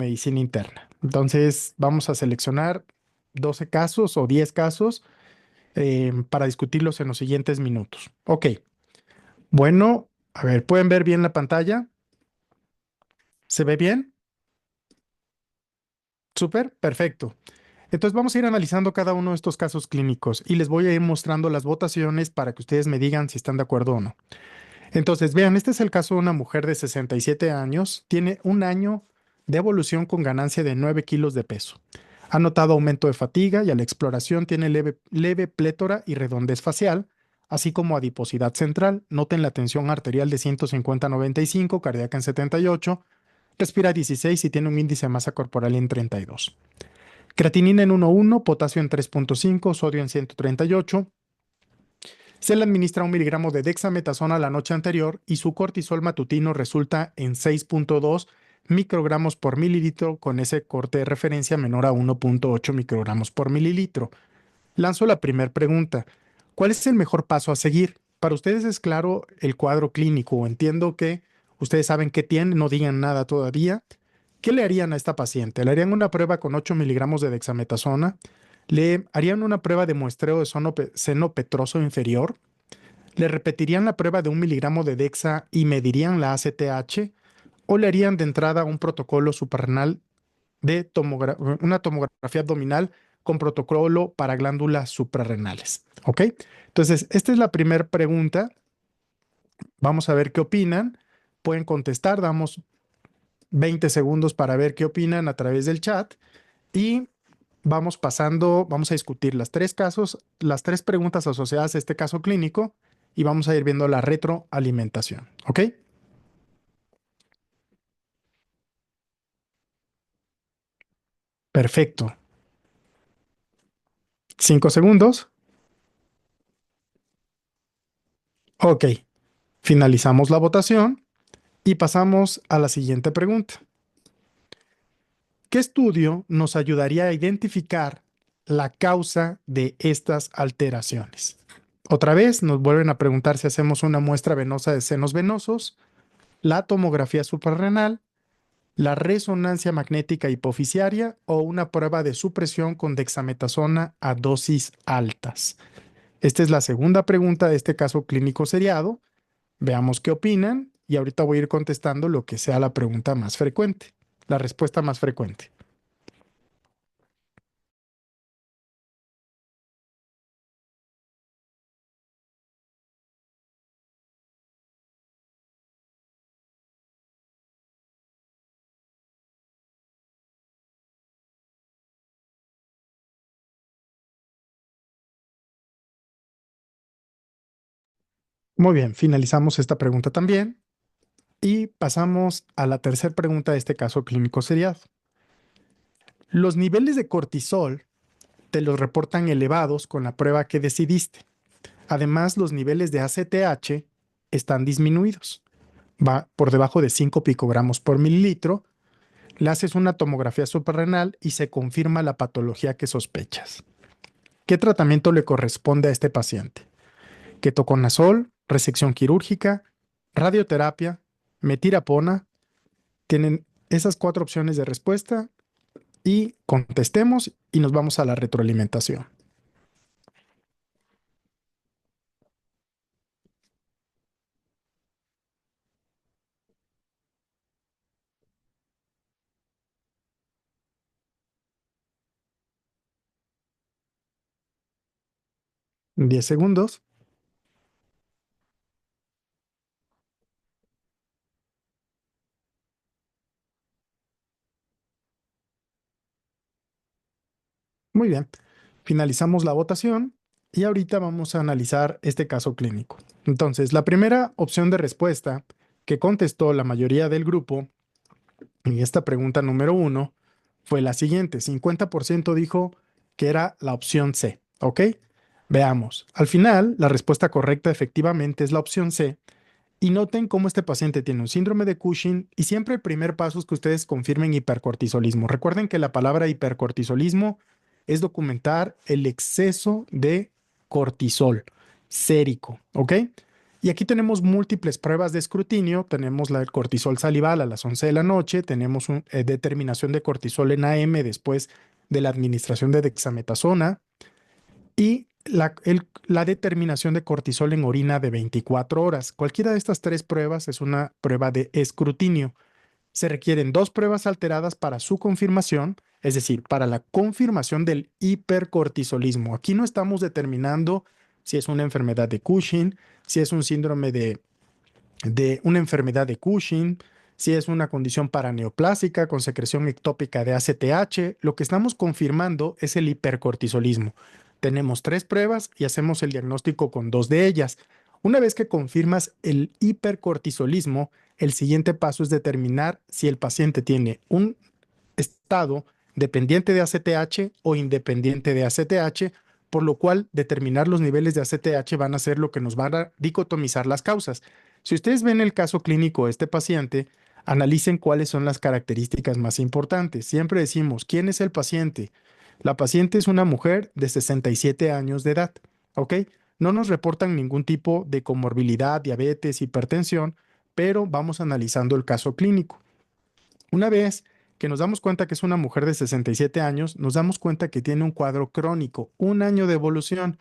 medicina interna. Entonces, vamos a seleccionar 12 casos o 10 casos para discutirlos en los siguientes minutos. Ok, bueno, a ver, ¿pueden ver bien la pantalla? ¿Se ve bien? Súper, perfecto. Entonces vamos a ir analizando cada uno de estos casos clínicos y les voy a ir mostrando las votaciones para que ustedes me digan si están de acuerdo o no. Entonces, vean, este es el caso de una mujer de 67 años, tiene un año de evolución con ganancia de 9 kilos de peso. Ha notado aumento de fatiga y a la exploración tiene leve plétora y redondez facial, así como adiposidad central. Noten la tensión arterial de 150/95, cardíaca en 78, respira 16 y tiene un índice de masa corporal en 32. Creatinina en 1,1, potasio en 3,5, sodio en 138. Se le administra 1 miligramo de dexametasona la noche anterior y su cortisol matutino resulta en 6,2 microgramos por mililitro con ese corte de referencia menor a 1,8 microgramos por mililitro. Lanzo la primera pregunta. ¿Cuál es el mejor paso a seguir? Para ustedes es claro el cuadro clínico. Entiendo que ustedes saben qué tienen, no digan nada todavía. ¿Qué le harían a esta paciente? Le harían una prueba con 8 miligramos de dexametasona. Le harían una prueba de muestreo de seno petroso inferior. Le repetirían la prueba de 1 miligramo de dexa y medirían la ACTH. O le harían de entrada un protocolo suprarrenal de una tomografía abdominal con protocolo para glándulas suprarrenales. ¿Ok? Entonces, esta es la primera pregunta. Vamos a ver qué opinan. Pueden contestar. Damos 20 segundos para ver qué opinan a través del chat. Y vamos pasando, vamos a discutir las tres casos, las tres preguntas asociadas a este caso clínico y vamos a ir viendo la retroalimentación. ¿Ok? Perfecto. 5 segundos. Ok. Finalizamos la votación y pasamos a la siguiente pregunta. ¿Qué estudio nos ayudaría a identificar la causa de estas alteraciones? Otra vez nos vuelven a preguntar si hacemos una muestra venosa de senos venosos, la tomografía suprarrenal, la resonancia magnética hipoficiaria o una prueba de supresión con dexametasona a dosis altas. Esta es la segunda pregunta de este caso clínico seriado. Veamos qué opinan y ahorita voy a ir contestando lo que sea la pregunta más frecuente, la respuesta más frecuente. Muy bien, finalizamos esta pregunta también y pasamos a la tercera pregunta de este caso clínico seriado. Los niveles de cortisol te los reportan elevados con la prueba que decidiste. Además, los niveles de ACTH están disminuidos. Va por debajo de 5 picogramos por mililitro. Le haces una tomografía suprarrenal y se confirma la patología que sospechas. ¿Qué tratamiento le corresponde a este paciente? Ketoconazol, resección quirúrgica, radioterapia, metirapona. Tienen esas 4 opciones de respuesta y contestemos y nos vamos a la retroalimentación. 10 segundos. Muy bien. Finalizamos la votación y ahorita vamos a analizar este caso clínico. Entonces, la primera opción de respuesta que contestó la mayoría del grupo en esta pregunta número 1 fue la siguiente. 50% dijo que era la opción C. ¿Ok? Veamos. Al final, la respuesta correcta efectivamente es la opción C. Y noten cómo este paciente tiene un síndrome de Cushing y siempre el primer paso es que ustedes confirmen hipercortisolismo. Recuerden que la palabra hipercortisolismo es documentar el exceso de cortisol sérico, ¿ok? Y aquí tenemos múltiples pruebas de escrutinio. Tenemos la del cortisol salival a las 11 de la noche. Tenemos determinación de cortisol en AM después de la administración de dexametasona. Y la determinación de cortisol en orina de 24 horas. Cualquiera de estas tres pruebas es una prueba de escrutinio. Se requieren dos pruebas alteradas para su confirmación, es decir, para la confirmación del hipercortisolismo. Aquí no estamos determinando si es una enfermedad de Cushing, si es un síndrome de una enfermedad de Cushing, si es una condición paraneoplásica con secreción ectópica de ACTH. Lo que estamos confirmando es el hipercortisolismo. Tenemos tres pruebas y hacemos el diagnóstico con dos de ellas. Una vez que confirmas el hipercortisolismo, el siguiente paso es determinar si el paciente tiene un estado dependiente de ACTH o independiente de ACTH, por lo cual determinar los niveles de ACTH van a ser lo que nos van a dicotomizar las causas. Si ustedes ven el caso clínico de este paciente, analicen cuáles son las características más importantes. Siempre decimos, ¿quién es el paciente? La paciente es una mujer de 67 años de edad, ¿ok? No nos reportan ningún tipo de comorbilidad, diabetes, hipertensión, pero vamos analizando el caso clínico. Una vez que nos damos cuenta que es una mujer de 67 años, nos damos cuenta que tiene un cuadro crónico, un año de evolución.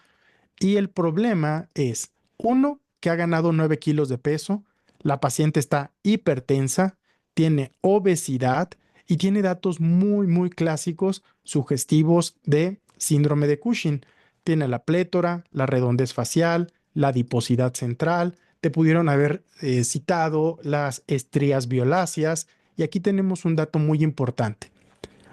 Y el problema es, uno, que ha ganado 9 kilos de peso, la paciente está hipertensa, tiene obesidad y tiene datos muy clásicos sugestivos de síndrome de Cushing. Tiene la plétora, la redondez facial, la adiposidad central, te pudieron haber citado las estrías violáceas y aquí tenemos un dato muy importante.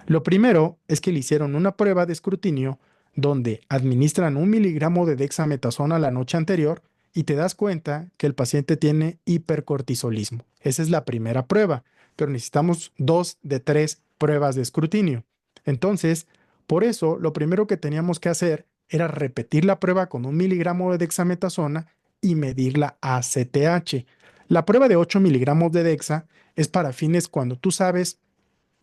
Lo primero es que le hicieron una prueba de escrutinio donde administran 1 miligramo de dexametasona la noche anterior y te das cuenta que el paciente tiene hipercortisolismo. Esa es la primera prueba, pero necesitamos 2 de 3 pruebas de escrutinio. Entonces, por eso, lo primero que teníamos que hacer era repetir la prueba con 1 miligramo de dexametasona y medir la ACTH. La prueba de 8 miligramos de dexa es para fines cuando tú sabes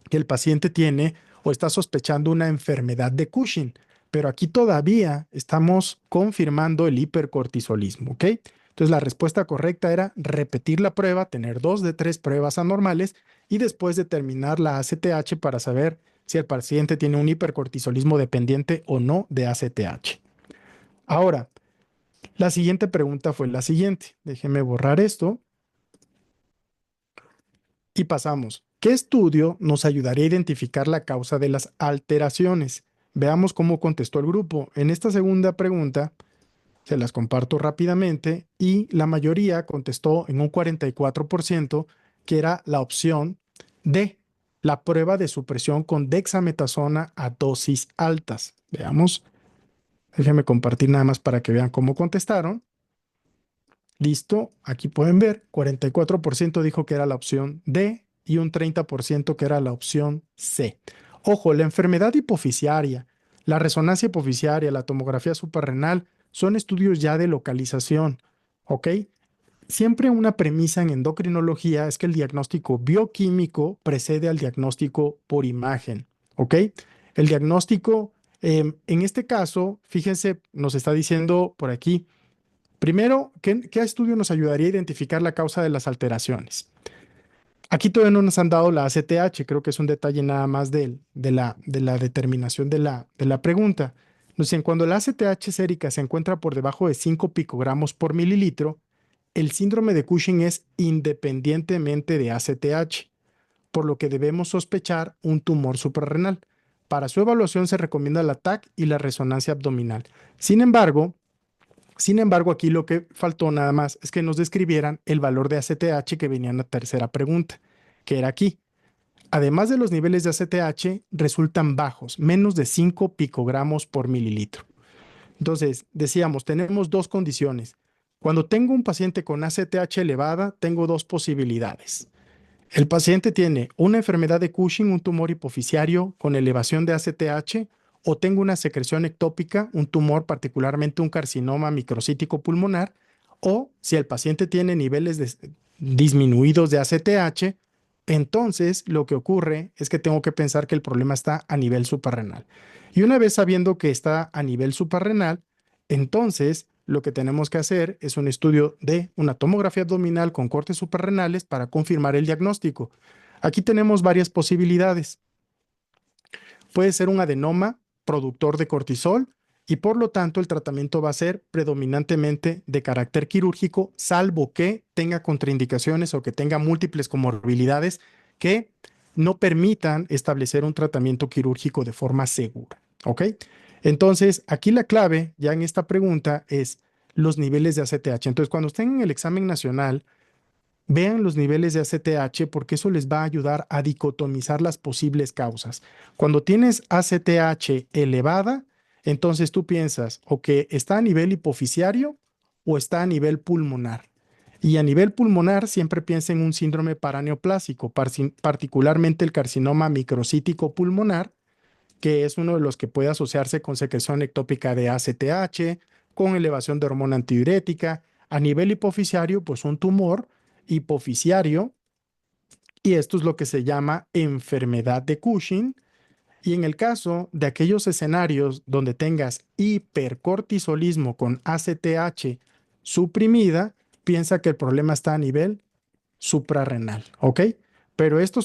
que el paciente tiene o está sospechando una enfermedad de Cushing, pero aquí todavía estamos confirmando el hipercortisolismo, ¿ok? Entonces la respuesta correcta era repetir la prueba, tener 2 de 3 pruebas anormales y después determinar la ACTH para saber si el paciente tiene un hipercortisolismo dependiente o no de ACTH. Ahora, la siguiente pregunta fue la siguiente. Déjeme borrar esto. Y pasamos. ¿Qué estudio nos ayudaría a identificar la causa de las alteraciones? Veamos cómo contestó el grupo. En esta segunda pregunta, se las comparto rápidamente y la mayoría contestó en un 44% que era la opción D, la prueba de supresión con dexametasona a dosis altas. Veamos. Déjenme compartir nada más para que vean cómo contestaron. Listo, aquí pueden ver, 44% dijo que era la opción D y un 30% que era la opción C. Ojo, la enfermedad hipofisiaria, la resonancia hipofisiaria, la tomografía suprarrenal son estudios ya de localización, ¿ok? Siempre una premisa en endocrinología es que el diagnóstico bioquímico precede al diagnóstico por imagen, ¿ok? El diagnóstico, en este caso, fíjense, nos está diciendo por aquí. Primero, ¿qué estudio nos ayudaría a identificar la causa de las alteraciones? Aquí todavía no nos han dado la ACTH, creo que es un detalle nada más de la determinación de la pregunta. Nos dicen, cuando la ACTH sérica se encuentra por debajo de 5 picogramos por mililitro, el síndrome de Cushing es independientemente de ACTH, por lo que debemos sospechar un tumor suprarrenal. Para su evaluación se recomienda la TAC y la resonancia abdominal. Sin embargo, aquí lo que faltó nada más es que nos describieran el valor de ACTH que venía en la tercera pregunta, que era aquí. Además de los niveles de ACTH, resultan bajos, menos de 5 picogramos por mililitro. Entonces, decíamos, tenemos dos condiciones. Cuando tengo un paciente con ACTH elevada, tengo dos posibilidades. El paciente tiene una enfermedad de Cushing, un tumor hipofisiario con elevación de ACTH, o tengo una secreción ectópica, un tumor, particularmente un carcinoma microcítico pulmonar, o si el paciente tiene niveles disminuidos de ACTH, entonces lo que ocurre es que tengo que pensar que el problema está a nivel suprarrenal. Y una vez sabiendo que está a nivel suprarrenal, entonces lo que tenemos que hacer es un estudio de una tomografía abdominal con cortes suprarrenales para confirmar el diagnóstico. Aquí tenemos varias posibilidades. Puede ser un adenoma productor de cortisol y por lo tanto el tratamiento va a ser predominantemente de carácter quirúrgico, salvo que tenga contraindicaciones o que tenga múltiples comorbilidades que no permitan establecer un tratamiento quirúrgico de forma segura. ¿Ok? Entonces, aquí la clave ya en esta pregunta es los niveles de ACTH. Entonces, cuando estén en el examen nacional, vean los niveles de ACTH porque eso les va a ayudar a dicotomizar las posibles causas. Cuando tienes ACTH elevada, entonces tú piensas o que está a nivel hipofisiario o está a nivel pulmonar. Y a nivel pulmonar siempre piensa en un síndrome paraneoplásico, particularmente el carcinoma microcítico pulmonar, que es uno de los que puede asociarse con secreción ectópica de ACTH, con elevación de hormona antidiurética. A nivel hipofisiario, pues un tumor hipofisiario, y esto es lo que se llama enfermedad de Cushing. Y en el caso de aquellos escenarios donde tengas hipercortisolismo con ACTH suprimida, piensa que el problema está a nivel suprarrenal, ¿ok? Pero esta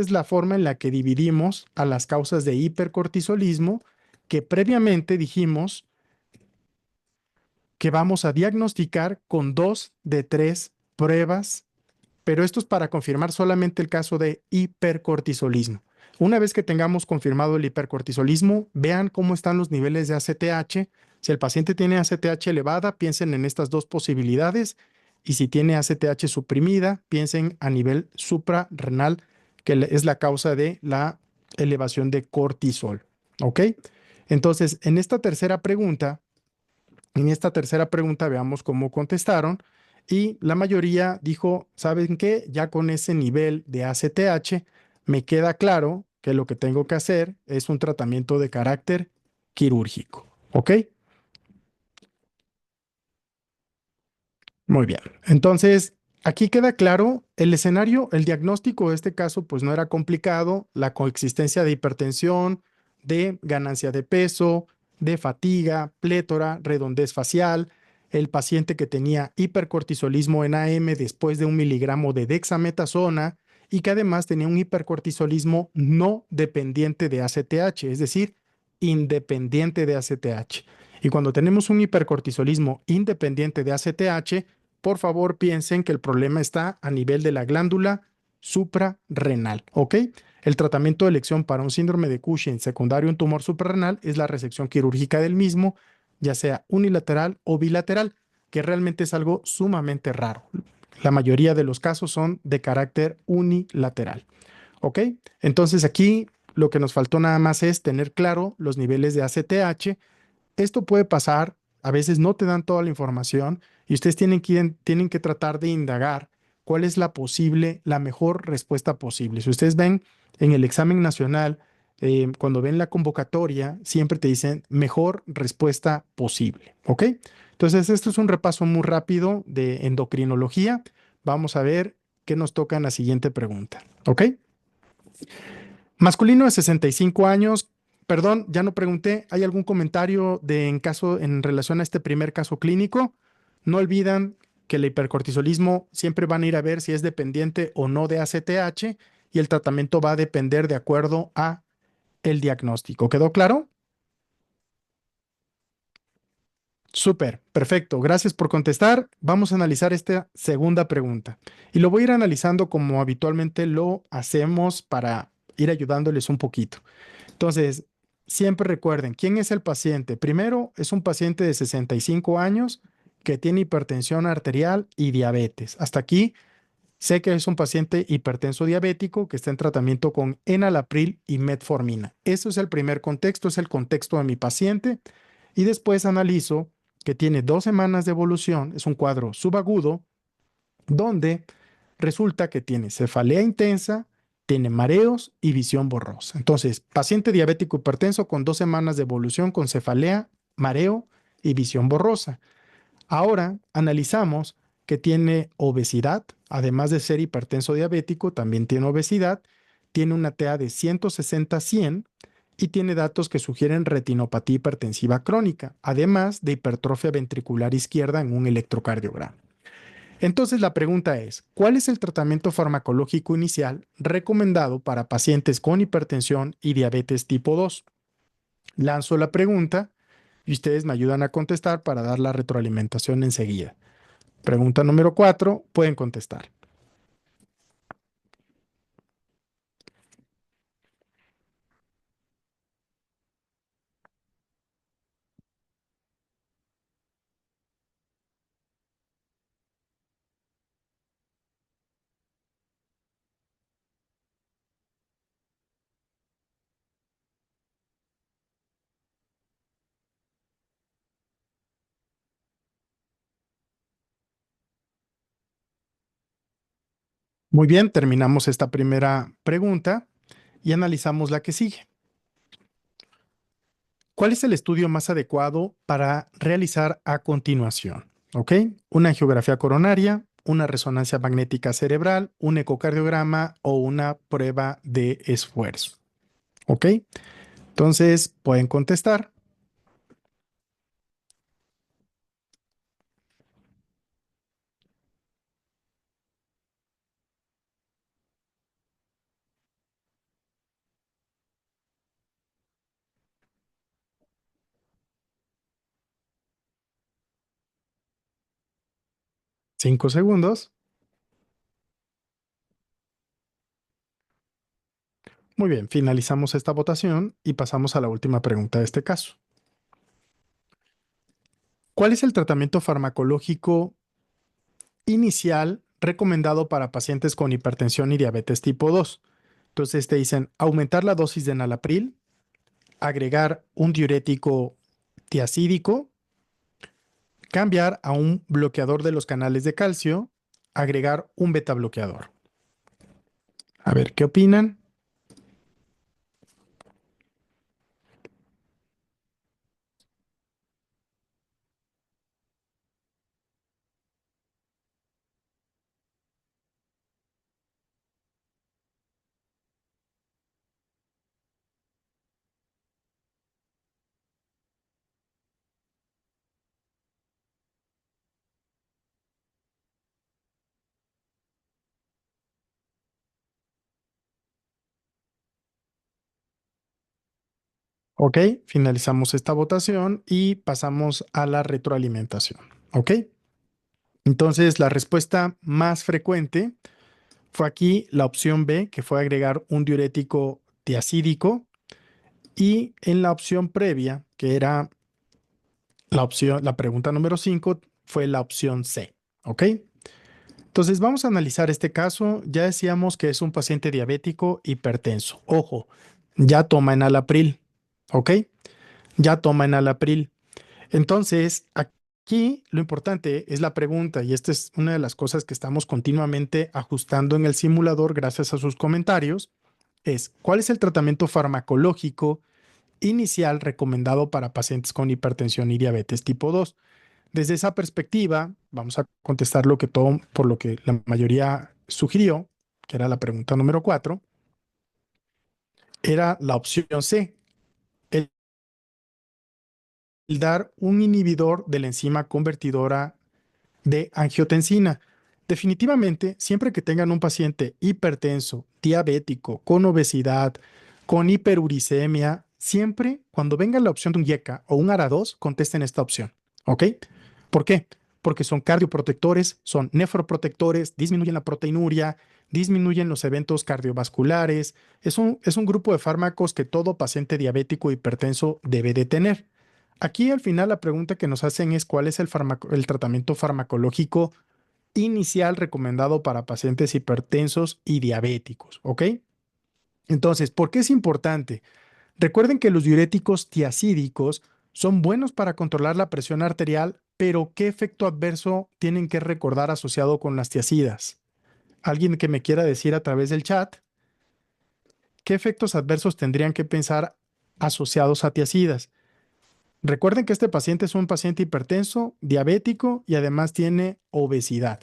es la forma en la que dividimos a las causas de hipercortisolismo que previamente dijimos que vamos a diagnosticar con 2 de 3 pruebas, pero esto es para confirmar solamente el caso de hipercortisolismo. Una vez que tengamos confirmado el hipercortisolismo, vean cómo están los niveles de ACTH. Si el paciente tiene ACTH elevada, piensen en estas dos posibilidades. Y si tiene ACTH suprimida, piensen a nivel suprarrenal, que es la causa de la elevación de cortisol. ¿Ok? Entonces, en esta tercera pregunta veamos cómo contestaron. Y la mayoría dijo, ¿saben qué? Ya con ese nivel de ACTH me queda claro que lo que tengo que hacer es un tratamiento de carácter quirúrgico. ¿Ok? Muy bien. Entonces, aquí queda claro el escenario, el diagnóstico de este caso, pues no era complicado. La coexistencia de hipertensión, de ganancia de peso, de fatiga, plétora, redondez facial, el paciente que tenía hipercortisolismo en AM después de 1 miligramo de dexametasona y que además tenía un hipercortisolismo no dependiente de ACTH, es decir, independiente de ACTH. Y cuando tenemos un hipercortisolismo independiente de ACTH, por favor piensen que el problema está a nivel de la glándula suprarrenal, ¿ok? El tratamiento de elección para un síndrome de Cushing secundario a un tumor suprarrenal es la resección quirúrgica del mismo, ya sea unilateral o bilateral, que realmente es algo sumamente raro. La mayoría de los casos son de carácter unilateral, ¿ok? Entonces aquí lo que nos faltó nada más es tener claro los niveles de ACTH. Esto puede pasar, a veces no te dan toda la información y ustedes tienen que tratar de indagar cuál es la mejor respuesta posible. Si ustedes ven en el examen nacional, cuando ven la convocatoria, siempre te dicen mejor respuesta posible, ¿ok? Entonces, esto es un repaso muy rápido de endocrinología. Vamos a ver qué nos toca en la siguiente pregunta, ¿ok? Masculino de 65 años. Perdón, ya no pregunté. ¿Hay algún comentario en relación a este primer caso clínico? No olvidan que el hipercortisolismo siempre van a ir a ver si es dependiente o no de ACTH y el tratamiento va a depender de acuerdo a el diagnóstico. ¿Quedó claro? Súper, perfecto. Gracias por contestar. Vamos a analizar esta segunda pregunta. Y lo voy a ir analizando como habitualmente lo hacemos para ir ayudándoles un poquito. Entonces, siempre recuerden, ¿quién es el paciente? Primero, es un paciente de 65 años que tiene hipertensión arterial y diabetes. Hasta aquí, sé que es un paciente hipertenso diabético que está en tratamiento con enalapril y metformina. Eso es el primer contexto, es el contexto de mi paciente. Y después analizo que tiene 2 semanas de evolución, es un cuadro subagudo, donde resulta que tiene cefalea intensa, tiene mareos y visión borrosa. Entonces, paciente diabético hipertenso con 2 semanas de evolución con cefalea, mareo y visión borrosa. Ahora analizamos que tiene obesidad, además de ser hipertenso diabético, también tiene obesidad, tiene una TA de 160-100 y tiene datos que sugieren retinopatía hipertensiva crónica, además de hipertrofia ventricular izquierda en un electrocardiograma. Entonces la pregunta es, ¿cuál es el tratamiento farmacológico inicial recomendado para pacientes con hipertensión y diabetes tipo 2? Lanzo la pregunta y ustedes me ayudan a contestar para dar la retroalimentación enseguida. Pregunta número 4, pueden contestar. Muy bien, terminamos esta primera pregunta y analizamos la que sigue. ¿Cuál es el estudio más adecuado para realizar a continuación? ¿Ok? Una angiografía coronaria, una resonancia magnética cerebral, un ecocardiograma o una prueba de esfuerzo. ¿Ok? Entonces, pueden contestar. 5 segundos. Muy bien, finalizamos esta votación y pasamos a la última pregunta de este caso. ¿Cuál es el tratamiento farmacológico inicial recomendado para pacientes con hipertensión y diabetes tipo 2? Entonces te dicen aumentar la dosis de enalapril, agregar un diurético tiacídico, cambiar a un bloqueador de los canales de calcio, agregar un beta bloqueador. A ver, ¿qué opinan? Ok, finalizamos esta votación y pasamos a la retroalimentación. Ok, entonces la respuesta más frecuente fue aquí la opción B, que fue agregar un diurético tiacídico, y en la opción previa, que era la pregunta número 5, fue la opción C. ¿Ok? Entonces vamos a analizar este caso. Ya decíamos que es un paciente diabético hipertenso. Ojo, ya toma enalapril. ¿Ok? Ya toma enalapril. Entonces, aquí lo importante es la pregunta, y esta es una de las cosas que estamos continuamente ajustando en el simulador gracias a sus comentarios, es ¿cuál es el tratamiento farmacológico inicial recomendado para pacientes con hipertensión y diabetes tipo 2? Desde esa perspectiva, vamos a contestar por lo que la mayoría sugirió, que era la pregunta número 4, era la opción C, el dar un inhibidor de la enzima convertidora de angiotensina. Definitivamente, siempre que tengan un paciente hipertenso, diabético, con obesidad, con hiperuricemia, siempre cuando venga la opción de un IECA o un ARA2, contesten esta opción. ¿Ok? ¿Por qué? Porque son cardioprotectores, son nefroprotectores, disminuyen la proteinuria, disminuyen los eventos cardiovasculares. Es un grupo de fármacos que todo paciente diabético hipertenso debe de tener. Aquí al final la pregunta que nos hacen es cuál es el tratamiento farmacológico inicial recomendado para pacientes hipertensos y diabéticos, ¿ok? Entonces, ¿por qué es importante? Recuerden que los diuréticos tiacídicos son buenos para controlar la presión arterial, pero ¿qué efecto adverso tienen que recordar asociado con las tiacidas? ¿Alguien que me quiera decir a través del chat qué efectos adversos tendrían que pensar asociados a tiacidas? Recuerden que este paciente es un paciente hipertenso, diabético y además tiene obesidad.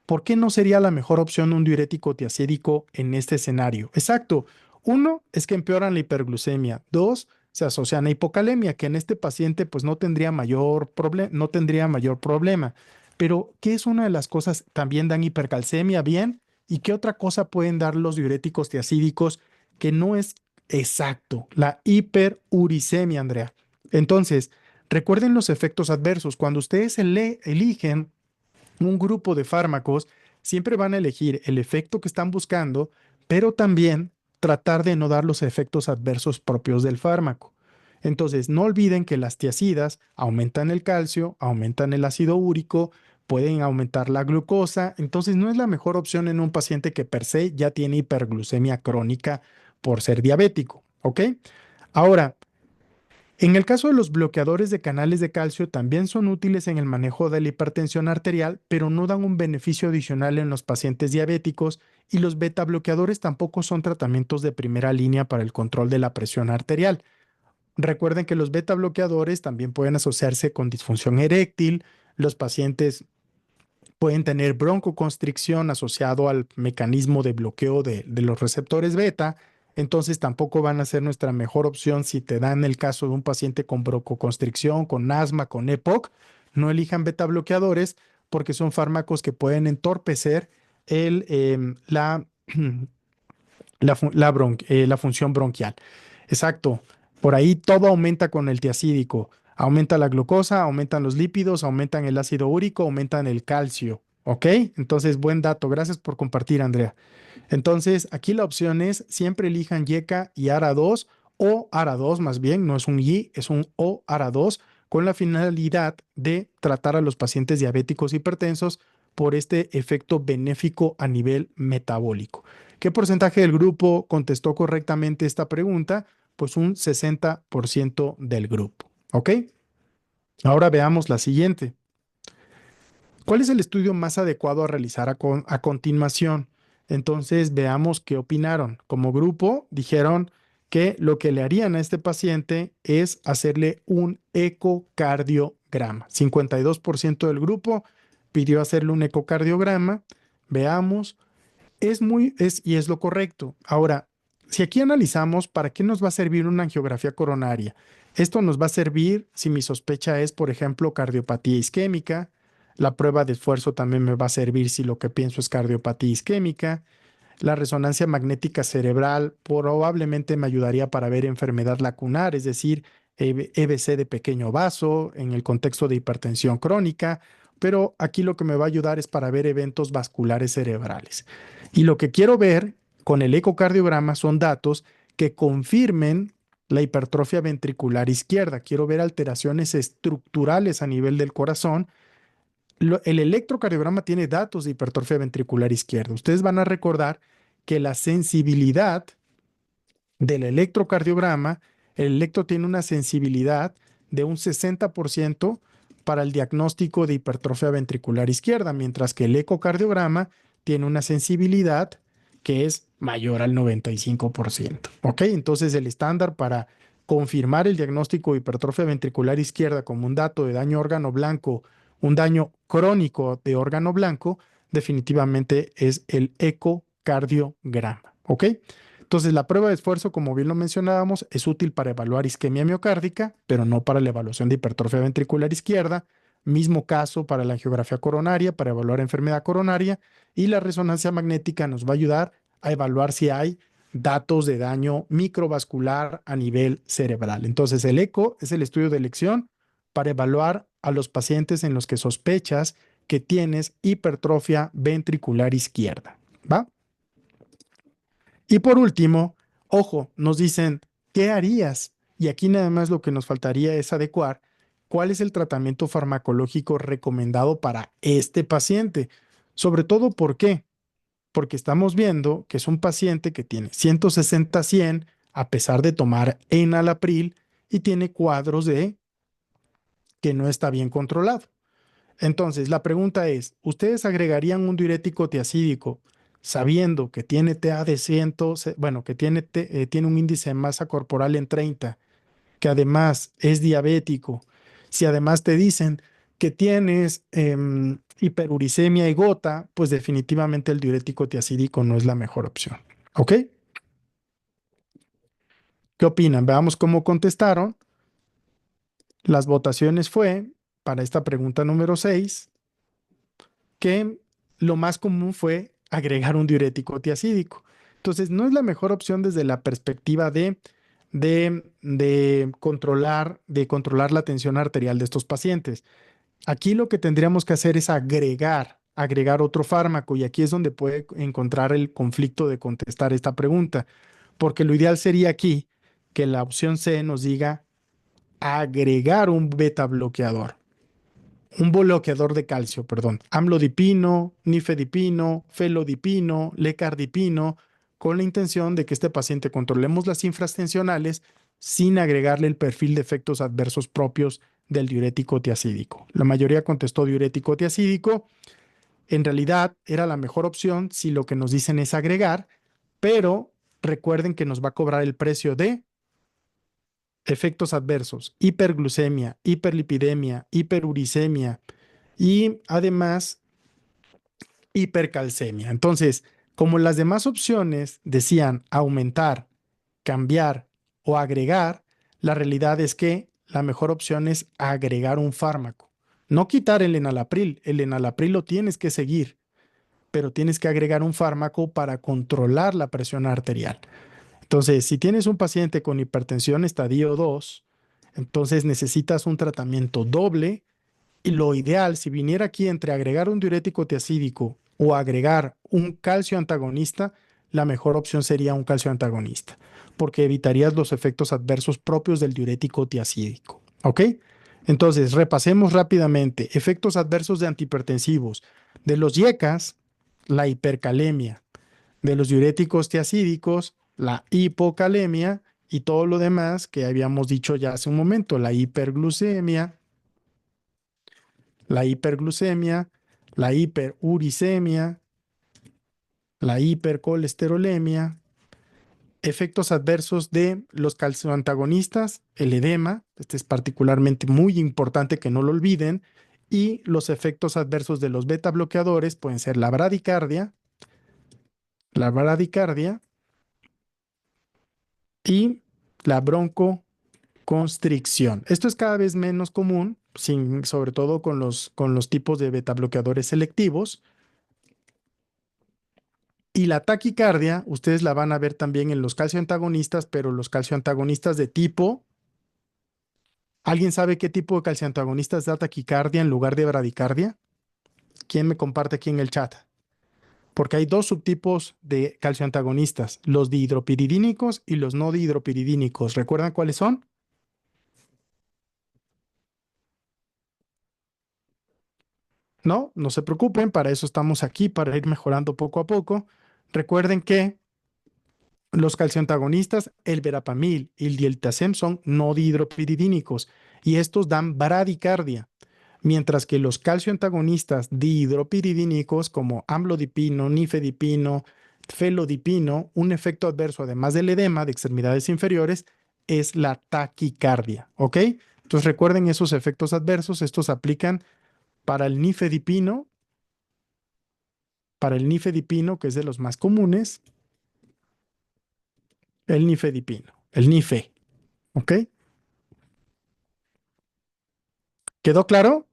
¿Por qué no sería la mejor opción un diurético tiacídico en este escenario? Exacto, Uno es que empeoran la hiperglucemia. Dos, se asocian a hipocalemia, que en este paciente pues no tendría mayor problema. Pero, ¿qué es una de las cosas? También dan hipercalcemia, bien. ¿Y qué otra cosa pueden dar los diuréticos tiacídicos que no es exacto? La hiperuricemia, Andrea. Entonces, recuerden los efectos adversos. Cuando ustedes eligen un grupo de fármacos, siempre van a elegir el efecto que están buscando, pero también tratar de no dar los efectos adversos propios del fármaco. Entonces, no olviden que las tiacidas aumentan el calcio, aumentan el ácido úrico, pueden aumentar la glucosa, entonces no es la mejor opción en un paciente que per se ya tiene hiperglucemia crónica por ser diabético, ¿ok? Ahora, en el caso de los bloqueadores de canales de calcio, también son útiles en el manejo de la hipertensión arterial, pero no dan un beneficio adicional en los pacientes diabéticos y los beta bloqueadores tampoco son tratamientos de primera línea para el control de la presión arterial. Recuerden que los beta bloqueadores también pueden asociarse con disfunción eréctil, los pacientes pueden tener broncoconstricción asociado al mecanismo de bloqueo de los receptores beta, entonces tampoco van a ser nuestra mejor opción si te dan el caso de un paciente con broncoconstricción, con asma, con EPOC. No elijan beta bloqueadores porque son fármacos que pueden entorpecer la, la función bronquial. Exacto. Por ahí todo aumenta con el tiacídico. Aumenta la glucosa, aumentan los lípidos, aumentan el ácido úrico, aumentan el calcio. ¿Ok? Entonces, buen dato. Gracias por compartir, Andrea. Entonces, aquí la opción es siempre elijan YECA y ARA2 o ARA2 más bien, no es un Y, es un O ARA2 con la finalidad de tratar a los pacientes diabéticos hipertensos por este efecto benéfico a nivel metabólico. ¿Qué porcentaje del grupo contestó correctamente esta pregunta? Pues un 60% del grupo. ¿Ok? Ahora veamos la siguiente. ¿Cuál es el estudio más adecuado a realizar a continuación? Entonces, veamos qué opinaron. Como grupo, dijeron que lo que le harían a este paciente es hacerle un ecocardiograma. 52% del grupo pidió hacerle un ecocardiograma. Veamos. Y es lo correcto. Ahora, si aquí analizamos, ¿para qué nos va a servir una angiografía coronaria? Esto nos va a servir si mi sospecha es, por ejemplo, cardiopatía isquémica. La prueba de esfuerzo también me va a servir si lo que pienso es cardiopatía isquémica. La resonancia magnética cerebral probablemente me ayudaría para ver enfermedad lacunar, es decir, EBC de pequeño vaso en el contexto de hipertensión crónica, pero aquí lo que me va a ayudar es para ver eventos vasculares cerebrales. Y lo que quiero ver con el ecocardiograma son datos que confirmen la hipertrofia ventricular izquierda. Quiero ver alteraciones estructurales a nivel del corazón. El electrocardiograma tiene datos de hipertrofia ventricular izquierda. Ustedes van a recordar que la sensibilidad del electrocardiograma, el electro tiene una sensibilidad de un 60% para el diagnóstico de hipertrofia ventricular izquierda, mientras que el ecocardiograma tiene una sensibilidad que es mayor al 95%. ¿Ok? Entonces el estándar para confirmar el diagnóstico de hipertrofia ventricular izquierda como un dato de daño órgano blanco, un daño crónico de órgano blanco, definitivamente es el ecocardiograma. ¿Ok? Entonces, la prueba de esfuerzo, como bien lo mencionábamos, es útil para evaluar isquemia miocárdica, pero no para la evaluación de hipertrofia ventricular izquierda. Mismo caso para la angiografía coronaria, para evaluar enfermedad coronaria. Y la resonancia magnética nos va a ayudar a evaluar si hay datos de daño microvascular a nivel cerebral. Entonces, el eco es el estudio de elección para evaluar a los pacientes en los que sospechas que tienes hipertrofia ventricular izquierda. ¿Va? Y por último, ojo, nos dicen, ¿qué harías? Y aquí nada más lo que nos faltaría es adecuar cuál es el tratamiento farmacológico recomendado para este paciente. Sobre todo, ¿por qué? Porque estamos viendo que es un paciente que tiene 160-100 a pesar de tomar enalapril y tiene cuadros de que no está bien controlado. Entonces, la pregunta es, ¿ustedes agregarían un diurético tiacídico sabiendo que tiene TA de 100, bueno, que tiene un índice de masa corporal en 30, que además es diabético? Si además te dicen que tienes hiperuricemia y gota, pues definitivamente el diurético tiacídico no es la mejor opción. ¿Ok? ¿Qué opinan? Veamos cómo contestaron. Las votaciones fue, para esta pregunta número 6, que lo más común fue agregar un diurético tiacídico. Entonces, no es la mejor opción desde la perspectiva de controlar la tensión arterial de estos pacientes. Aquí lo que tendríamos que hacer es agregar otro fármaco, y aquí es donde puede encontrar el conflicto de contestar esta pregunta, porque lo ideal sería aquí que la opción C nos diga agregar un bloqueador de calcio, perdón, amlodipino, nifedipino, felodipino, lecardipino, con la intención de que este paciente controlemos las infrastensionales sin agregarle el perfil de efectos adversos propios del diurético tiacídico. La mayoría contestó diurético tiacídico. En realidad era la mejor opción si lo que nos dicen es agregar, pero recuerden que nos va a cobrar el precio de efectos adversos, hiperglucemia, hiperlipidemia, hiperuricemia y además hipercalcemia. Entonces, como las demás opciones decían aumentar, cambiar o agregar, la realidad es que la mejor opción es agregar un fármaco. No quitar el enalapril lo tienes que seguir, pero tienes que agregar un fármaco para controlar la presión arterial. Entonces, si tienes un paciente con hipertensión estadio 2, entonces necesitas un tratamiento doble, y lo ideal, si viniera aquí entre agregar un diurético tiacídico o agregar un calcio antagonista, la mejor opción sería un calcio antagonista, porque evitarías los efectos adversos propios del diurético tiacídico. ¿Ok? Entonces, repasemos rápidamente. Efectos adversos de antihipertensivos. De los IECAS, la hipercalemia. De los diuréticos tiacídicos, la hipocalemia, y todo lo demás que habíamos dicho ya hace un momento, la hiperglucemia, la hiperuricemia, la hipercolesterolemia, efectos adversos de los calcioantagonistas, el edema, este es particularmente muy importante que no lo olviden, y los efectos adversos de los beta bloqueadores pueden ser la bradicardia y la broncoconstricción. Esto es cada vez menos común, sobre todo con los tipos de beta bloqueadores selectivos. Y la taquicardia, ustedes la van a ver también en los calcioantagonistas, pero los calcioantagonistas de tipo, ¿alguien sabe qué tipo de calcioantagonistas da taquicardia en lugar de bradicardia? ¿Quién me comparte aquí en el chat? Porque hay dos subtipos de calcioantagonistas, los dihidropiridínicos y los no dihidropiridínicos. ¿Recuerdan cuáles son? No, no se preocupen, para eso estamos aquí, para ir mejorando poco a poco. Recuerden que los calcioantagonistas, el verapamil y el dieltasem, son no dihidropiridínicos y estos dan bradicardia, mientras que los calcioantagonistas dihidropiridínicos como amlodipino, nifedipino, felodipino, un efecto adverso además del edema de extremidades inferiores es la taquicardia, ¿ok? Entonces recuerden esos efectos adversos, estos aplican para el nifedipino, que es de los más comunes, el nifedipino, el nife, ¿ok? ¿Quedó claro?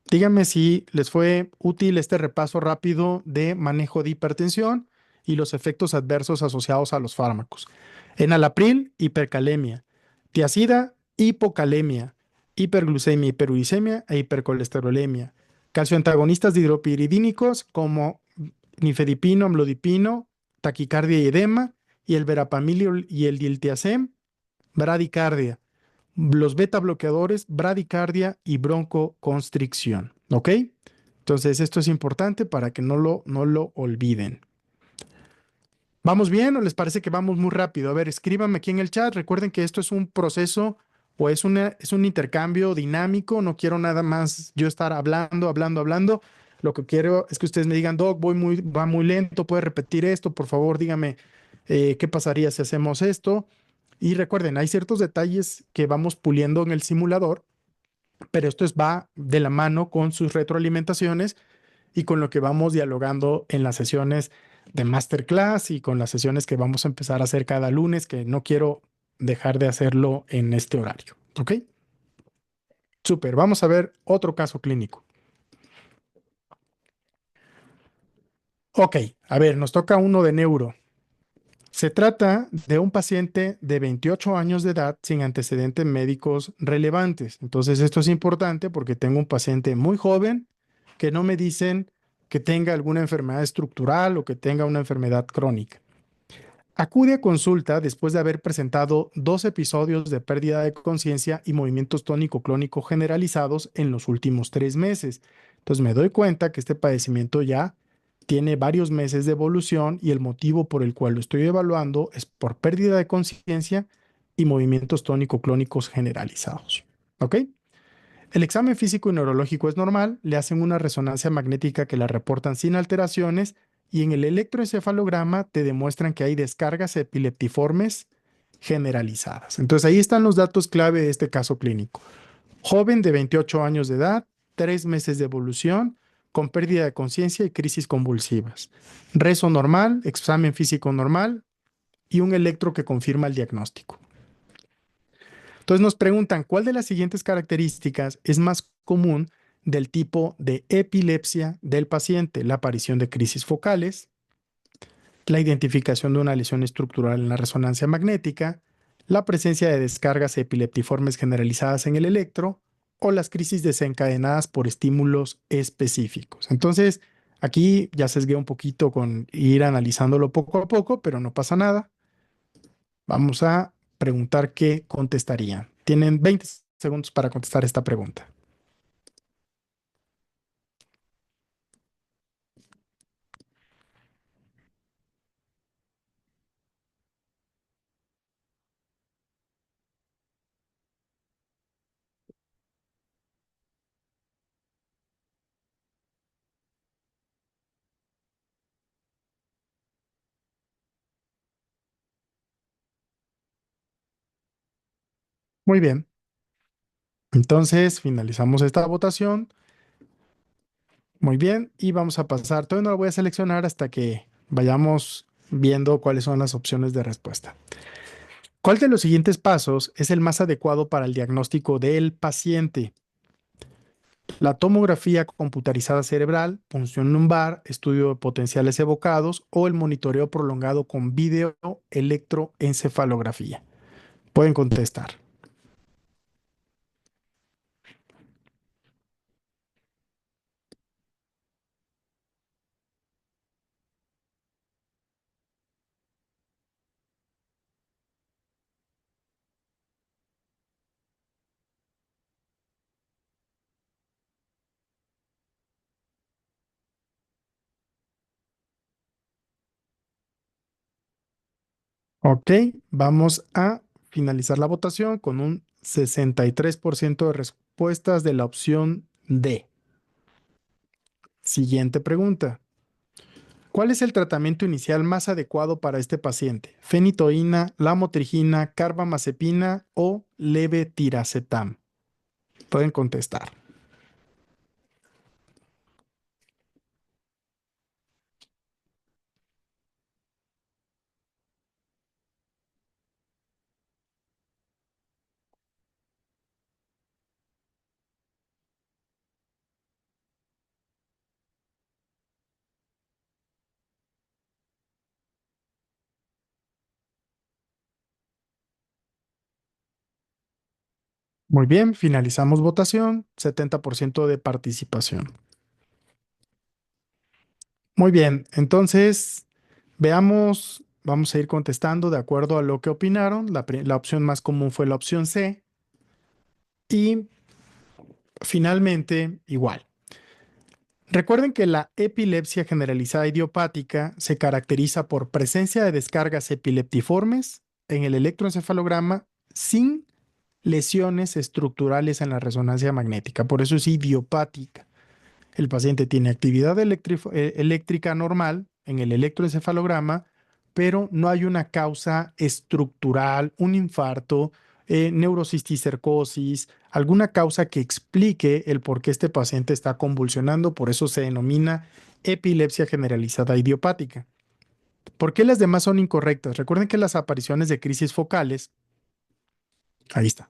Díganme si les fue útil este repaso rápido de manejo de hipertensión y los efectos adversos asociados a los fármacos. Enalapril, hipercalemia. Tiazida, hipocalemia. Hiperglucemia, hiperuricemia e hipercolesterolemia. Calcioantagonistas dihidropiridínicos como nifedipino, amlodipino, taquicardia y edema. Y el verapamil y el diltiazem, bradicardia. Los beta bloqueadores, bradicardia y broncoconstricción. ¿Ok? Entonces, esto es importante para que no lo olviden. ¿Vamos bien o les parece que vamos muy rápido? A ver, escríbanme aquí en el chat. Recuerden que esto es un proceso o es un intercambio dinámico. No quiero nada más yo estar hablando. Lo que quiero es que ustedes me digan, Doc, va muy lento, ¿puede repetir esto? Por favor, dígame qué pasaría si hacemos esto. Y recuerden, hay ciertos detalles que vamos puliendo en el simulador, pero va de la mano con sus retroalimentaciones y con lo que vamos dialogando en las sesiones de masterclass y con las sesiones que vamos a empezar a hacer cada lunes, que no quiero dejar de hacerlo en este horario. ¿Ok? Súper. Vamos a ver otro caso clínico. Ok, a ver, nos toca uno de neuro. Se trata de un paciente de 28 años de edad sin antecedentes médicos relevantes. Entonces, esto es importante porque tengo un paciente muy joven que no me dicen que tenga alguna enfermedad estructural o que tenga una enfermedad crónica. Acude a consulta después de haber presentado 2 episodios de pérdida de conciencia y movimientos tónico-clónico generalizados en los últimos 3 meses. Entonces me doy cuenta que este padecimiento ya tiene varios meses de evolución y el motivo por el cual lo estoy evaluando es por pérdida de conciencia y movimientos tónico-clónicos generalizados. ¿Ok? El examen físico y neurológico es normal, le hacen una resonancia magnética que la reportan sin alteraciones y en el electroencefalograma te demuestran que hay descargas epileptiformes generalizadas. Entonces ahí están los datos clave de este caso clínico. Joven de 28 años de edad, 3 meses de evolución, con pérdida de conciencia y crisis convulsivas. Rezo normal, examen físico normal y un electro que confirma el diagnóstico. Entonces nos preguntan, ¿cuál de las siguientes características es más común del tipo de epilepsia del paciente? La aparición de crisis focales, la identificación de una lesión estructural en la resonancia magnética, la presencia de descargas epileptiformes generalizadas en el electro o las crisis desencadenadas por estímulos específicos. Entonces, aquí ya sesgué un poquito con ir analizándolo poco a poco, pero no pasa nada. Vamos a preguntar qué contestarían. Tienen 20 segundos para contestar esta pregunta. Muy bien. Entonces, finalizamos esta votación. Muy bien. Y vamos a pasar. Todavía no la voy a seleccionar hasta que vayamos viendo cuáles son las opciones de respuesta. ¿Cuál de los siguientes pasos es el más adecuado para el diagnóstico del paciente? La tomografía computarizada cerebral, punción lumbar, estudio de potenciales evocados o el monitoreo prolongado con video electroencefalografía. Pueden contestar. Ok, vamos a finalizar la votación con un 63% de respuestas de la opción D. Siguiente pregunta. ¿Cuál es el tratamiento inicial más adecuado para este paciente? ¿Fenitoína, lamotrigina, carbamazepina o levetiracetam? Pueden contestar. Muy bien, finalizamos votación, 70% de participación. Muy bien, entonces veamos, vamos a ir contestando de acuerdo a lo que opinaron. La opción más común fue la opción C y finalmente igual. Recuerden que la epilepsia generalizada idiopática se caracteriza por presencia de descargas epileptiformes en el electroencefalograma sin lesiones estructurales en la resonancia magnética. Por eso es idiopática. El paciente tiene actividad eléctrica normal en el electroencefalograma, pero no hay una causa estructural, un infarto, neurocisticercosis, alguna causa que explique el por qué este paciente está convulsionando. Por eso se denomina epilepsia generalizada idiopática. ¿Por qué las demás son incorrectas? Recuerden que las apariciones de crisis focales Ahí está.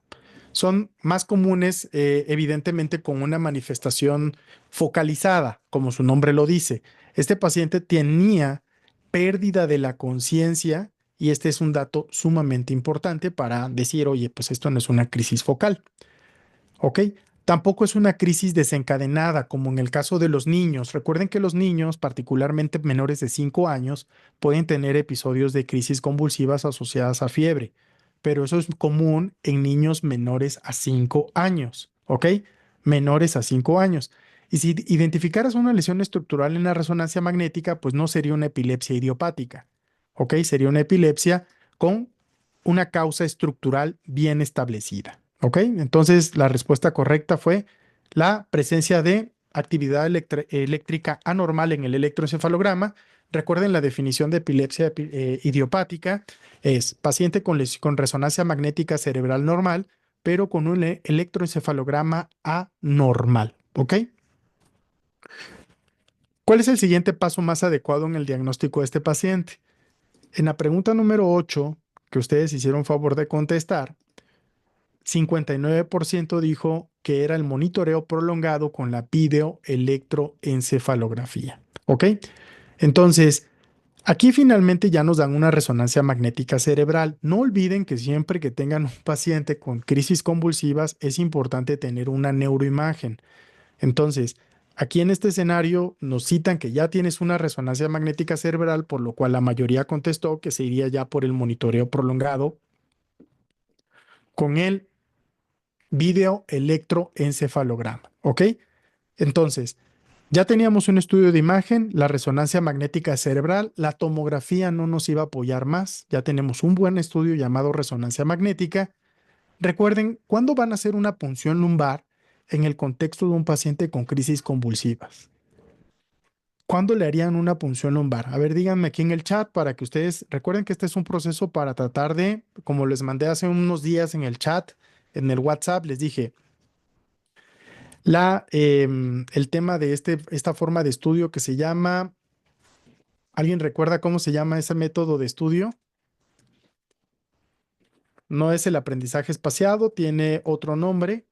Son más comunes, evidentemente, con una manifestación focalizada, como su nombre lo dice. Este paciente tenía pérdida de la conciencia y este es un dato sumamente importante para decir, oye, pues esto no es una crisis focal. ¿Ok? Tampoco es una crisis desencadenada, como en el caso de los niños. Recuerden que los niños, particularmente menores de 5 años, pueden tener episodios de crisis convulsivas asociadas a fiebre, pero eso es común en niños menores a 5 años, ¿ok? Menores a 5 años. Y si identificaras una lesión estructural en la resonancia magnética, pues no sería una epilepsia idiopática, ¿ok? Sería una epilepsia con una causa estructural bien establecida. ¿Ok? Entonces, la respuesta correcta fue la presencia de actividad eléctrica anormal en el electroencefalograma. Recuerden la definición de epilepsia idiopática es paciente con resonancia magnética cerebral normal, pero con un electroencefalograma anormal. ¿Ok? ¿Cuál es el siguiente paso más adecuado en el diagnóstico de este paciente? En la pregunta número 8, que ustedes hicieron favor de contestar, 59% dijo que era el monitoreo prolongado con la videoelectroencefalografía. ¿Ok? Entonces, aquí finalmente ya nos dan una resonancia magnética cerebral. No olviden que siempre que tengan un paciente con crisis convulsivas es importante tener una neuroimagen. Entonces, aquí en este escenario nos citan que ya tienes una resonancia magnética cerebral, por lo cual la mayoría contestó que se iría ya por el monitoreo prolongado con el videoelectroencefalograma. ¿Ok? Entonces, ya teníamos un estudio de imagen, la resonancia magnética cerebral, la tomografía no nos iba a apoyar más, ya tenemos un buen estudio llamado resonancia magnética. Recuerden, ¿cuándo van a hacer una punción lumbar en el contexto de un paciente con crisis convulsivas? ¿Cuándo le harían una punción lumbar? A ver, díganme aquí en el chat para que ustedes recuerden que este es un proceso para tratar de, como les mandé hace unos días en el chat, en el WhatsApp, les dije, el tema de esta forma de estudio que se llama, ¿alguien recuerda cómo se llama ese método de estudio? No es el aprendizaje espaciado, tiene otro nombre.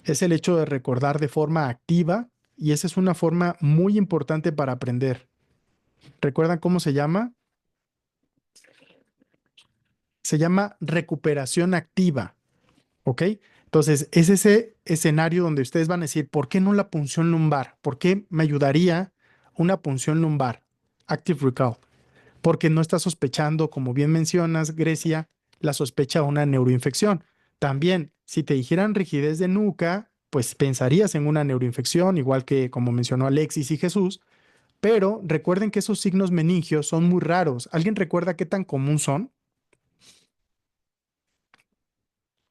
Es el hecho de recordar de forma activa y esa es una forma muy importante para aprender. ¿Recuerdan cómo se llama? Se llama recuperación activa, ¿ok? Entonces, es ese escenario donde ustedes van a decir, ¿por qué no la punción lumbar? ¿Por qué me ayudaría una punción lumbar? Active Recall. Porque no está sospechando, como bien mencionas, Grecia, la sospecha de una neuroinfección. También, si te dijeran rigidez de nuca, pues pensarías en una neuroinfección, igual que como mencionó Alexis y Jesús, pero recuerden que esos signos meningios son muy raros. ¿Alguien recuerda qué tan común son?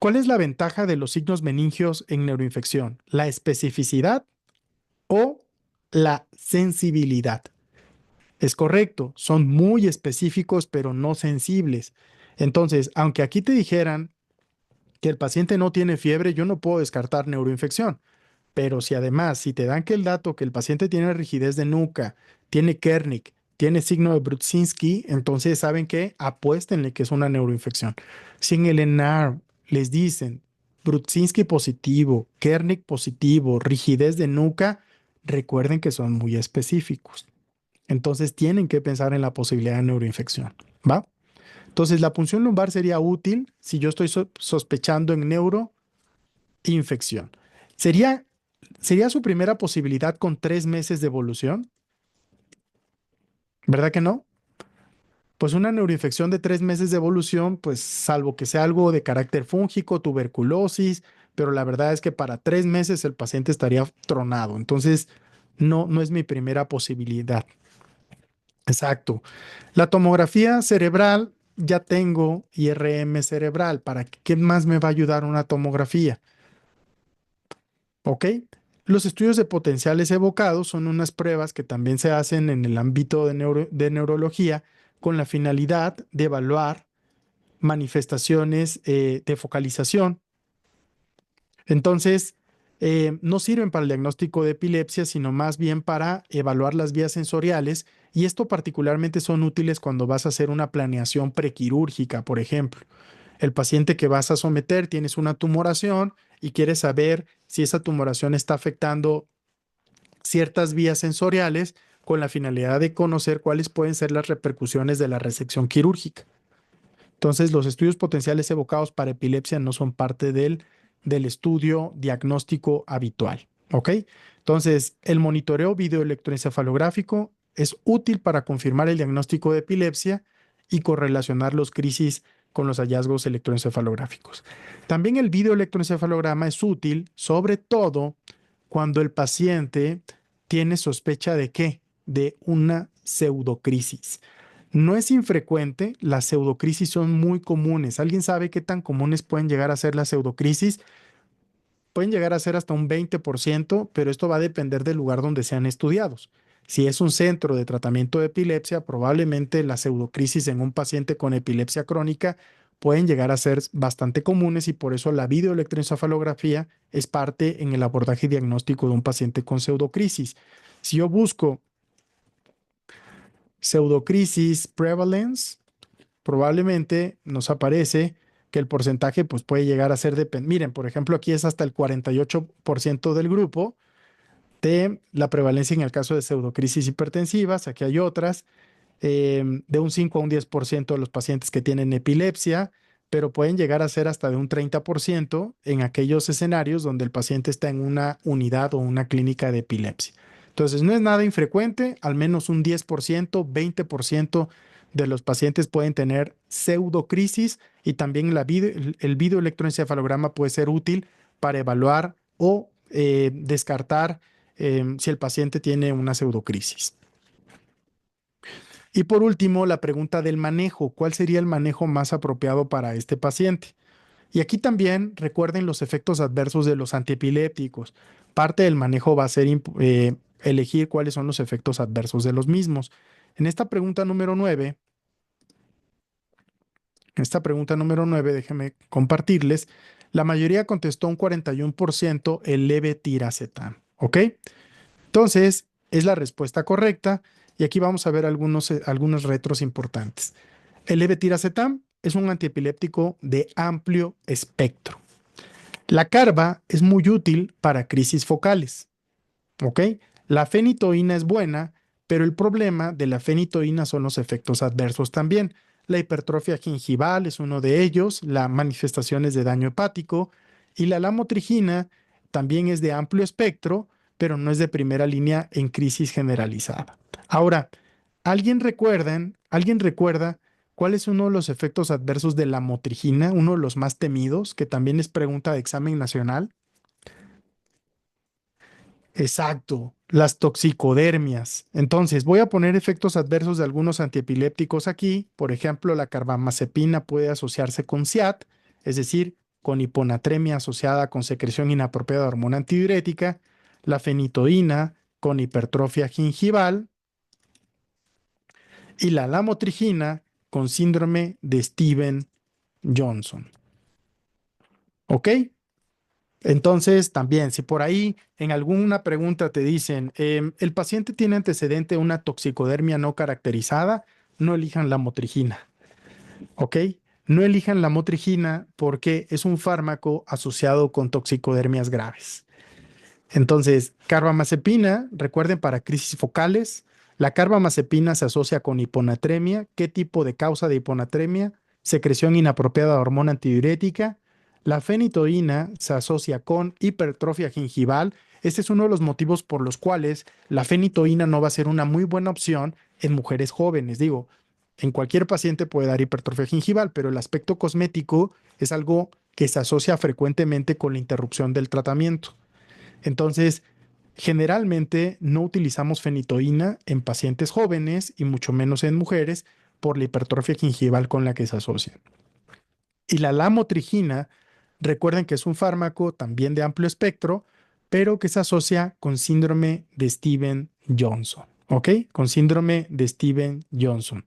¿Cuál es la ventaja de los signos meningios en neuroinfección? ¿La especificidad o la sensibilidad? Es correcto, son muy específicos, pero no sensibles. Entonces, aunque aquí te dijeran que el paciente no tiene fiebre, yo no puedo descartar neuroinfección. Pero si además, si te dan que el dato que el paciente tiene rigidez de nuca, tiene Kernick, tiene signo de Brudzinski, entonces saben que apuéstenle que es una neuroinfección. Si en el ENAR les dicen Brudzinski positivo, Kernick positivo, rigidez de nuca, recuerden que son muy específicos. Entonces tienen que pensar en la posibilidad de neuroinfección, ¿va? Entonces la punción lumbar sería útil si yo estoy sospechando en neuroinfección. ¿Sería, sería su primera posibilidad con 3 meses de evolución? ¿Verdad que no? Pues una neuroinfección de 3 meses de evolución, pues salvo que sea algo de carácter fúngico, tuberculosis, pero la verdad es que para 3 meses el paciente estaría tronado. Entonces, no es mi primera posibilidad. Exacto. La tomografía cerebral, ya tengo IRM cerebral. ¿Para qué más me va a ayudar una tomografía? ¿Ok? Los estudios de potenciales evocados son unas pruebas que también se hacen en el ámbito de neurología con la finalidad de evaluar manifestaciones de focalización. Entonces, no sirven para el diagnóstico de epilepsia, sino más bien para evaluar las vías sensoriales y esto particularmente son útiles cuando vas a hacer una planeación prequirúrgica, por ejemplo. El paciente que vas a someter tienes una tumoración y quieres saber si esa tumoración está afectando ciertas vías sensoriales con la finalidad de conocer cuáles pueden ser las repercusiones de la resección quirúrgica. Entonces, los estudios potenciales evocados para epilepsia no son parte del estudio diagnóstico habitual. ¿Ok? Entonces, el monitoreo videoelectroencefalográfico es útil para confirmar el diagnóstico de epilepsia y correlacionar los crisis con los hallazgos electroencefalográficos. También el videoelectroencefalograma es útil, sobre todo cuando el paciente tiene sospecha de ¿qué? De una pseudocrisis. No es infrecuente, las pseudocrisis son muy comunes. ¿Alguien sabe qué tan comunes pueden llegar a ser las pseudocrisis? Pueden llegar a ser hasta un 20%, pero esto va a depender del lugar donde sean estudiados. Si es un centro de tratamiento de epilepsia, probablemente las pseudocrisis en un paciente con epilepsia crónica pueden llegar a ser bastante comunes y por eso la videoelectroencefalografía es parte en el abordaje diagnóstico de un paciente con pseudocrisis. Si yo busco pseudocrisis prevalence, probablemente nos aparece que el porcentaje pues, puede llegar a ser de... Miren, por ejemplo, aquí es hasta el 48% del grupo de la prevalencia en el caso de pseudocrisis hipertensivas. Aquí hay otras, de un 5 a un 10% de los pacientes que tienen epilepsia, pero pueden llegar a ser hasta de un 30% en aquellos escenarios donde el paciente está en una unidad o una clínica de epilepsia. Entonces, no es nada infrecuente, al menos un 10%, 20% de los pacientes pueden tener pseudocrisis y también el videoelectroencefalograma puede ser útil para evaluar o descartar si el paciente tiene una pseudocrisis. Y por último, la pregunta del manejo. ¿Cuál sería el manejo más apropiado para este paciente? Y aquí también recuerden los efectos adversos de los antiepilépticos. Parte del manejo va a ser elegir cuáles son los efectos adversos de los mismos. En esta pregunta número 9, déjenme compartirles, la mayoría contestó un 41% el levetiracetam. ¿Ok? Entonces, es la respuesta correcta y aquí vamos a ver algunos retros importantes. El levetiracetam es un antiepiléptico de amplio espectro. La carba es muy útil para crisis focales, ¿ok? La fenitoína es buena, pero el problema de la fenitoína son los efectos adversos también. La hipertrofia gingival es uno de ellos, las manifestaciones de daño hepático y la lamotrigina también es de amplio espectro, pero no es de primera línea en crisis generalizada. Ahora, ¿alguien recuerda cuál es uno de los efectos adversos de la lamotrigina, uno de los más temidos, que también es pregunta de examen nacional? Exacto, las toxicodermias. Entonces, voy a poner efectos adversos de algunos antiepilépticos aquí. Por ejemplo, la carbamazepina puede asociarse con SIAD, es decir, con hiponatremia asociada con secreción inapropiada de hormona antidiurética, la fenitoína con hipertrofia gingival y la lamotrigina con síndrome de Steven-Johnson. ¿Ok? Entonces, también, si por ahí en alguna pregunta te dicen, el paciente tiene antecedente de una toxicodermia no caracterizada, no elijan la motrigina, ¿ok? No elijan la motrigina porque es un fármaco asociado con toxicodermias graves. Entonces, carbamazepina, recuerden para crisis focales, la carbamazepina se asocia con hiponatremia. ¿Qué tipo de causa de hiponatremia? Secreción inapropiada de hormona antidiurética. La fenitoína se asocia con hipertrofia gingival. Este es uno de los motivos por los cuales la fenitoína no va a ser una muy buena opción en mujeres jóvenes. Digo, en cualquier paciente puede dar hipertrofia gingival, pero el aspecto cosmético es algo que se asocia frecuentemente con la interrupción del tratamiento. Entonces, generalmente no utilizamos fenitoína en pacientes jóvenes y mucho menos en mujeres por la hipertrofia gingival con la que se asocia. Y la lamotrigina, recuerden que es un fármaco también de amplio espectro, pero que se asocia con síndrome de Steven-Johnson. ¿Ok? Con síndrome de Steven-Johnson.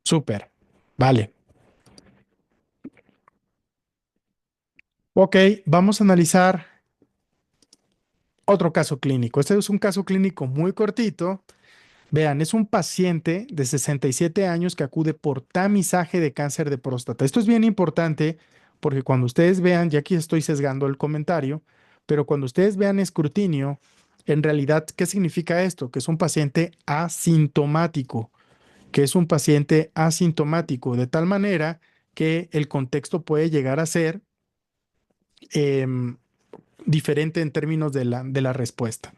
Súper. Vale. Ok, vamos a analizar otro caso clínico. Este es un caso clínico muy cortito. Vean, es un paciente de 67 años que acude por tamizaje de cáncer de próstata. Esto es bien importante porque cuando ustedes vean, ya aquí estoy sesgando el comentario, pero cuando ustedes vean escrutinio, en realidad, ¿qué significa esto? Que es un paciente asintomático, que es un paciente asintomático, de tal manera que el contexto puede llegar a ser em, diferente en términos de la respuesta.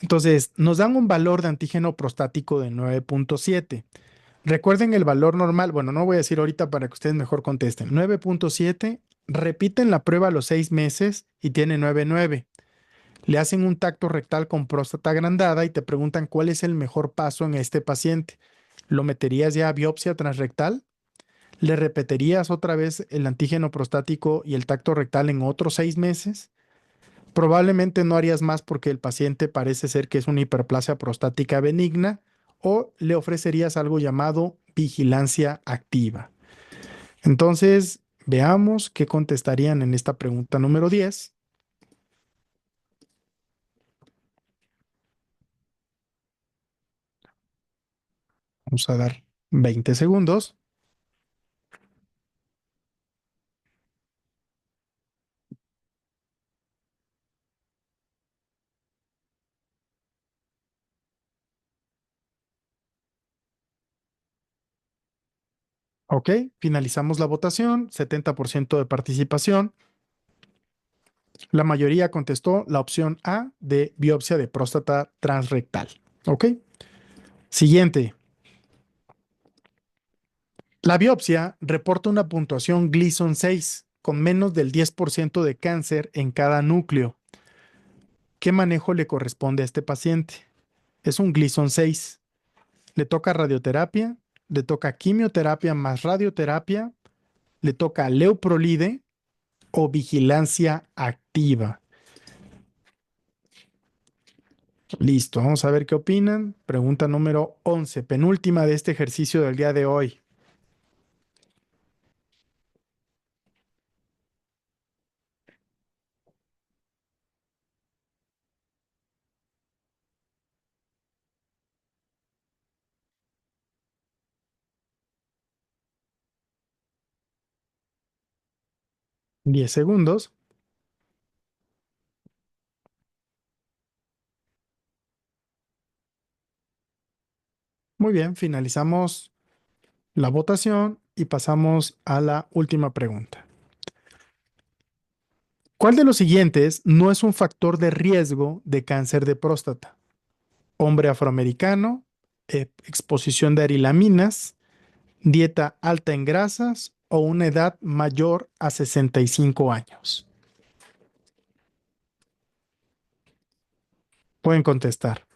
Entonces, nos dan un valor de antígeno prostático de 9.7. Recuerden el valor normal, bueno, no voy a decir ahorita para que ustedes mejor contesten. 9.7, repiten la prueba a los 6 meses y tiene 9.9. Le hacen un tacto rectal con próstata agrandada y te preguntan cuál es el mejor paso en este paciente. ¿Lo meterías ya a biopsia transrectal? ¿Le repetirías otra vez el antígeno prostático y el tacto rectal en otros 6 meses? Probablemente no harías más porque el paciente parece ser que es una hiperplasia prostática benigna o le ofrecerías algo llamado vigilancia activa. Entonces, veamos qué contestarían en esta pregunta número 10. Vamos a dar 20 segundos. Ok, finalizamos la votación, 70% de participación. La mayoría contestó la opción A de biopsia de próstata transrectal. Ok, siguiente. La biopsia reporta una puntuación Gleason 6 con menos del 10% de cáncer en cada núcleo. ¿Qué manejo le corresponde a este paciente? Es un Gleason 6. Le toca radioterapia, le toca quimioterapia más radioterapia, le toca leuprolide o vigilancia activa. Listo, vamos a ver qué opinan. Pregunta número 11, penúltima de este ejercicio del día de hoy. 10 segundos. Muy bien, finalizamos la votación y pasamos a la última pregunta. ¿Cuál de los siguientes no es un factor de riesgo de cáncer de próstata? Hombre afroamericano, exposición de arilaminas, dieta alta en grasas o una edad mayor a 65 años. Pueden contestar.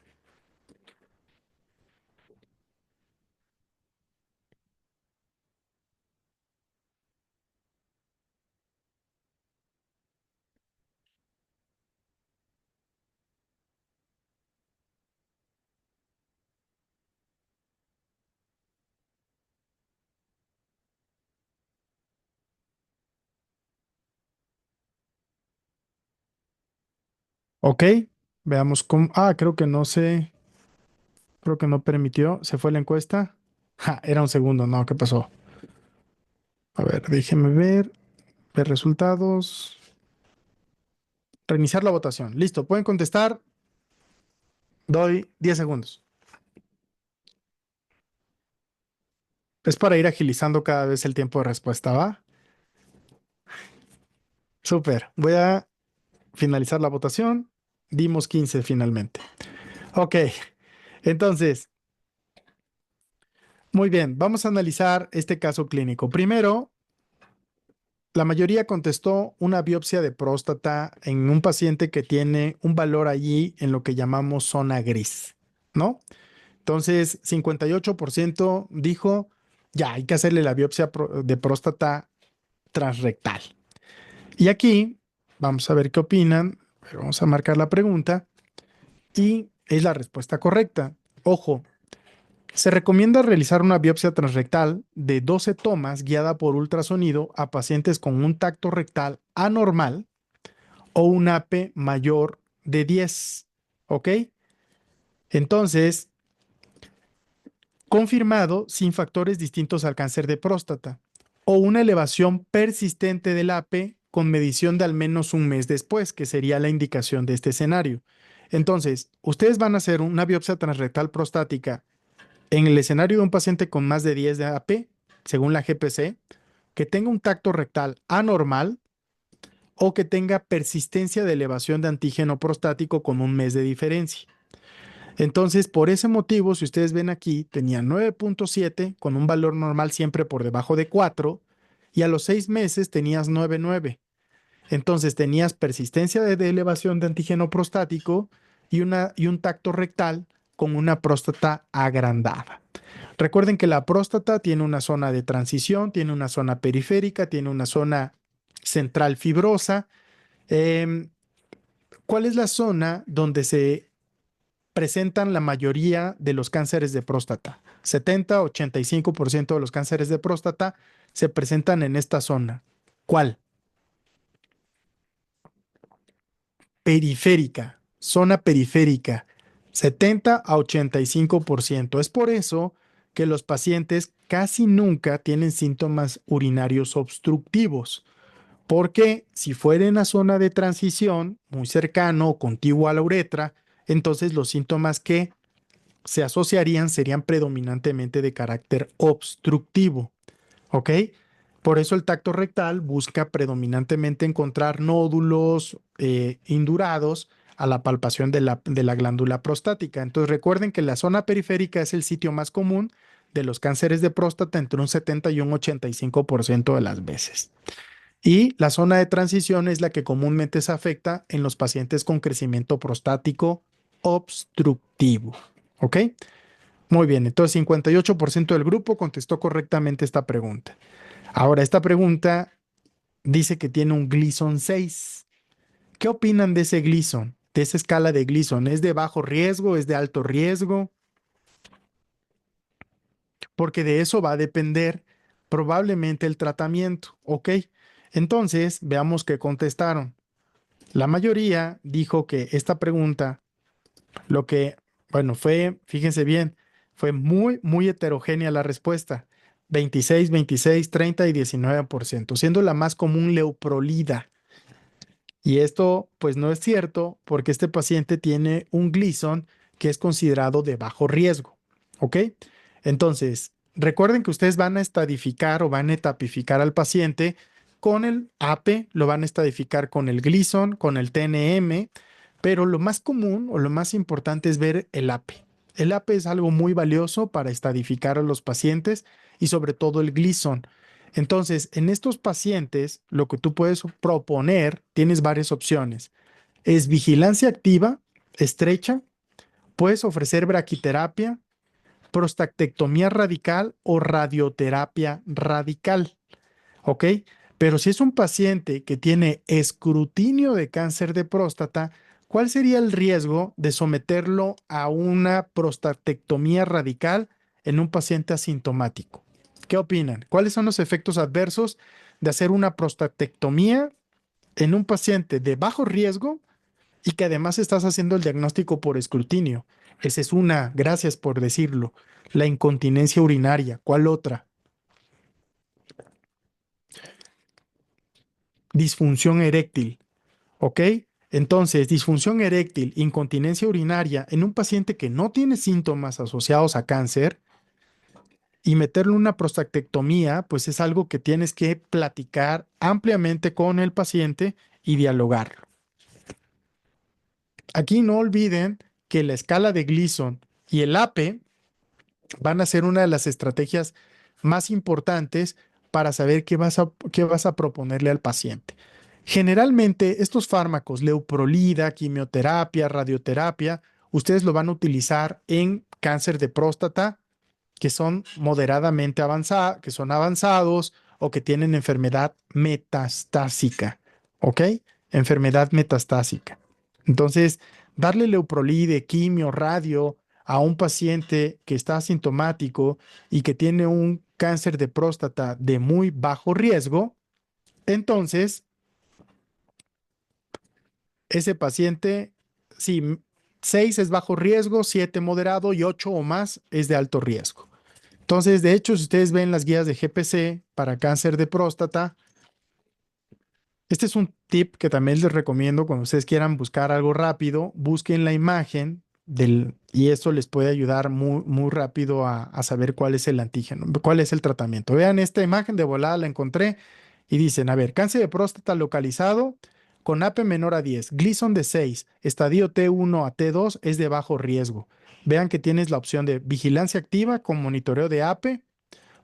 Ok, veamos cómo. Ah, creo que no sé. Creo que no permitió. ¿Se fue la encuesta? Ja, era un segundo, no, ¿qué pasó? A ver, déjeme ver resultados. Reiniciar la votación. Listo, pueden contestar. Doy 10 segundos. Es para ir agilizando cada vez el tiempo de respuesta, ¿va? Súper. Voy a finalizar la votación. Dimos 15 finalmente. Ok, entonces, muy bien, vamos a analizar este caso clínico. Primero, la mayoría contestó una biopsia de próstata en un paciente que tiene un valor allí en lo que llamamos zona gris, ¿no? Entonces, 58% dijo, ya, hay que hacerle la biopsia de próstata transrectal. Y aquí, vamos a ver qué opinan, pero vamos a marcar la pregunta y es la respuesta correcta. Ojo, se recomienda realizar una biopsia transrectal de 12 tomas guiada por ultrasonido a pacientes con un tacto rectal anormal o un AP mayor de 10. ¿Ok? Entonces, confirmado sin factores distintos al cáncer de próstata, o una elevación persistente del AP con medición de al menos un mes después, que sería la indicación de este escenario. Entonces, ustedes van a hacer una biopsia transrectal prostática en el escenario de un paciente con más de 10 de AP, según la GPC, que tenga un tacto rectal anormal o que tenga persistencia de elevación de antígeno prostático con un mes de diferencia. Entonces, por ese motivo, si ustedes ven aquí, tenía 9.7 con un valor normal siempre por debajo de 4 y a los 6 meses tenías 9.9. Entonces tenías persistencia de elevación de antígeno prostático y un tacto rectal con una próstata agrandada. Recuerden que la próstata tiene una zona de transición, tiene una zona periférica, tiene una zona central fibrosa. Em, ¿Cuál es la zona donde se presentan la mayoría de los cánceres de próstata? 70-85% de los cánceres de próstata se presentan en esta zona. ¿Cuál? Periférica, zona periférica, 70-85%. Es por eso que los pacientes casi nunca tienen síntomas urinarios obstructivos, porque si fuera en la zona de transición, muy cercano o contiguo a la uretra, entonces los síntomas que se asociarían serían predominantemente de carácter obstructivo. ¿Ok? Por eso el tacto rectal busca predominantemente encontrar nódulos indurados a la palpación de la glándula prostática. Entonces recuerden que la zona periférica es el sitio más común de los cánceres de próstata entre un 70 y un 85% de las veces. Y la zona de transición es la que comúnmente se afecta en los pacientes con crecimiento prostático obstructivo. ¿Ok? Muy bien, entonces 58% del grupo contestó correctamente esta pregunta. Ahora, esta pregunta dice que tiene un Gleason 6. ¿Qué opinan de ese Gleason? De esa escala de Gleason. ¿Es de bajo riesgo? ¿Es de alto riesgo? Porque de eso va a depender probablemente el tratamiento. ¿Ok? Entonces, veamos qué contestaron. La mayoría dijo que esta pregunta, lo que, bueno, fue, fíjense bien, fue muy heterogénea la respuesta. 26, 26, 30 y 19%, siendo la más común leuprolida. Y esto pues no es cierto porque este paciente tiene un Gleason que es considerado de bajo riesgo. ¿Ok? Entonces, recuerden que ustedes van a estadificar o van a etapificar al paciente con el APE, lo van a estadificar con el Gleason, con el TNM, pero lo más común o lo más importante es ver el APE. El APE es algo muy valioso para estadificar a los pacientes y sobre todo el Gleason. Entonces, en estos pacientes, lo que tú puedes proponer, tienes varias opciones. Es vigilancia activa, estrecha, puedes ofrecer braquiterapia, prostatectomía radical o radioterapia radical, ¿ok? Pero si es un paciente que tiene escrutinio de cáncer de próstata, ¿cuál sería el riesgo de someterlo a una prostatectomía radical en un paciente asintomático? ¿Qué opinan? ¿Cuáles son los efectos adversos de hacer una prostatectomía en un paciente de bajo riesgo y que además estás haciendo el diagnóstico por escrutinio? Esa es una, gracias por decirlo. La incontinencia urinaria, ¿cuál otra? Disfunción eréctil, ¿ok? Entonces, disfunción eréctil, incontinencia urinaria en un paciente que no tiene síntomas asociados a cáncer y meterle una prostatectomía, pues es algo que tienes que platicar ampliamente con el paciente y dialogar. Aquí no olviden que la escala de Gleason y el APE van a ser una de las estrategias más importantes para saber qué vas a proponerle al paciente. Generalmente, estos fármacos, leuprolida, quimioterapia, radioterapia, ustedes lo van a utilizar en cáncer de próstata que son moderadamente avanzados, que son avanzados o que tienen enfermedad metastásica, ¿ok? Enfermedad metastásica. Entonces, darle leuprolide, quimio, radio a un paciente que está asintomático y que tiene un cáncer de próstata de muy bajo riesgo, entonces ese paciente, sí, 6 es bajo riesgo, 7 moderado y 8 o más es de alto riesgo. Entonces, de hecho, si ustedes ven las guías de GPC para cáncer de próstata, este es un tip que también les recomiendo cuando ustedes quieran buscar algo rápido, busquen la imagen y esto les puede ayudar muy, muy rápido a saber cuál es el antígeno, cuál es el tratamiento. Vean esta imagen de volada, la encontré y dicen, a ver, cáncer de próstata localizado con AP menor a 10, Gleason de 6, estadio T1 a T2 es de bajo riesgo. Vean que tienes la opción de vigilancia activa con monitoreo de AP.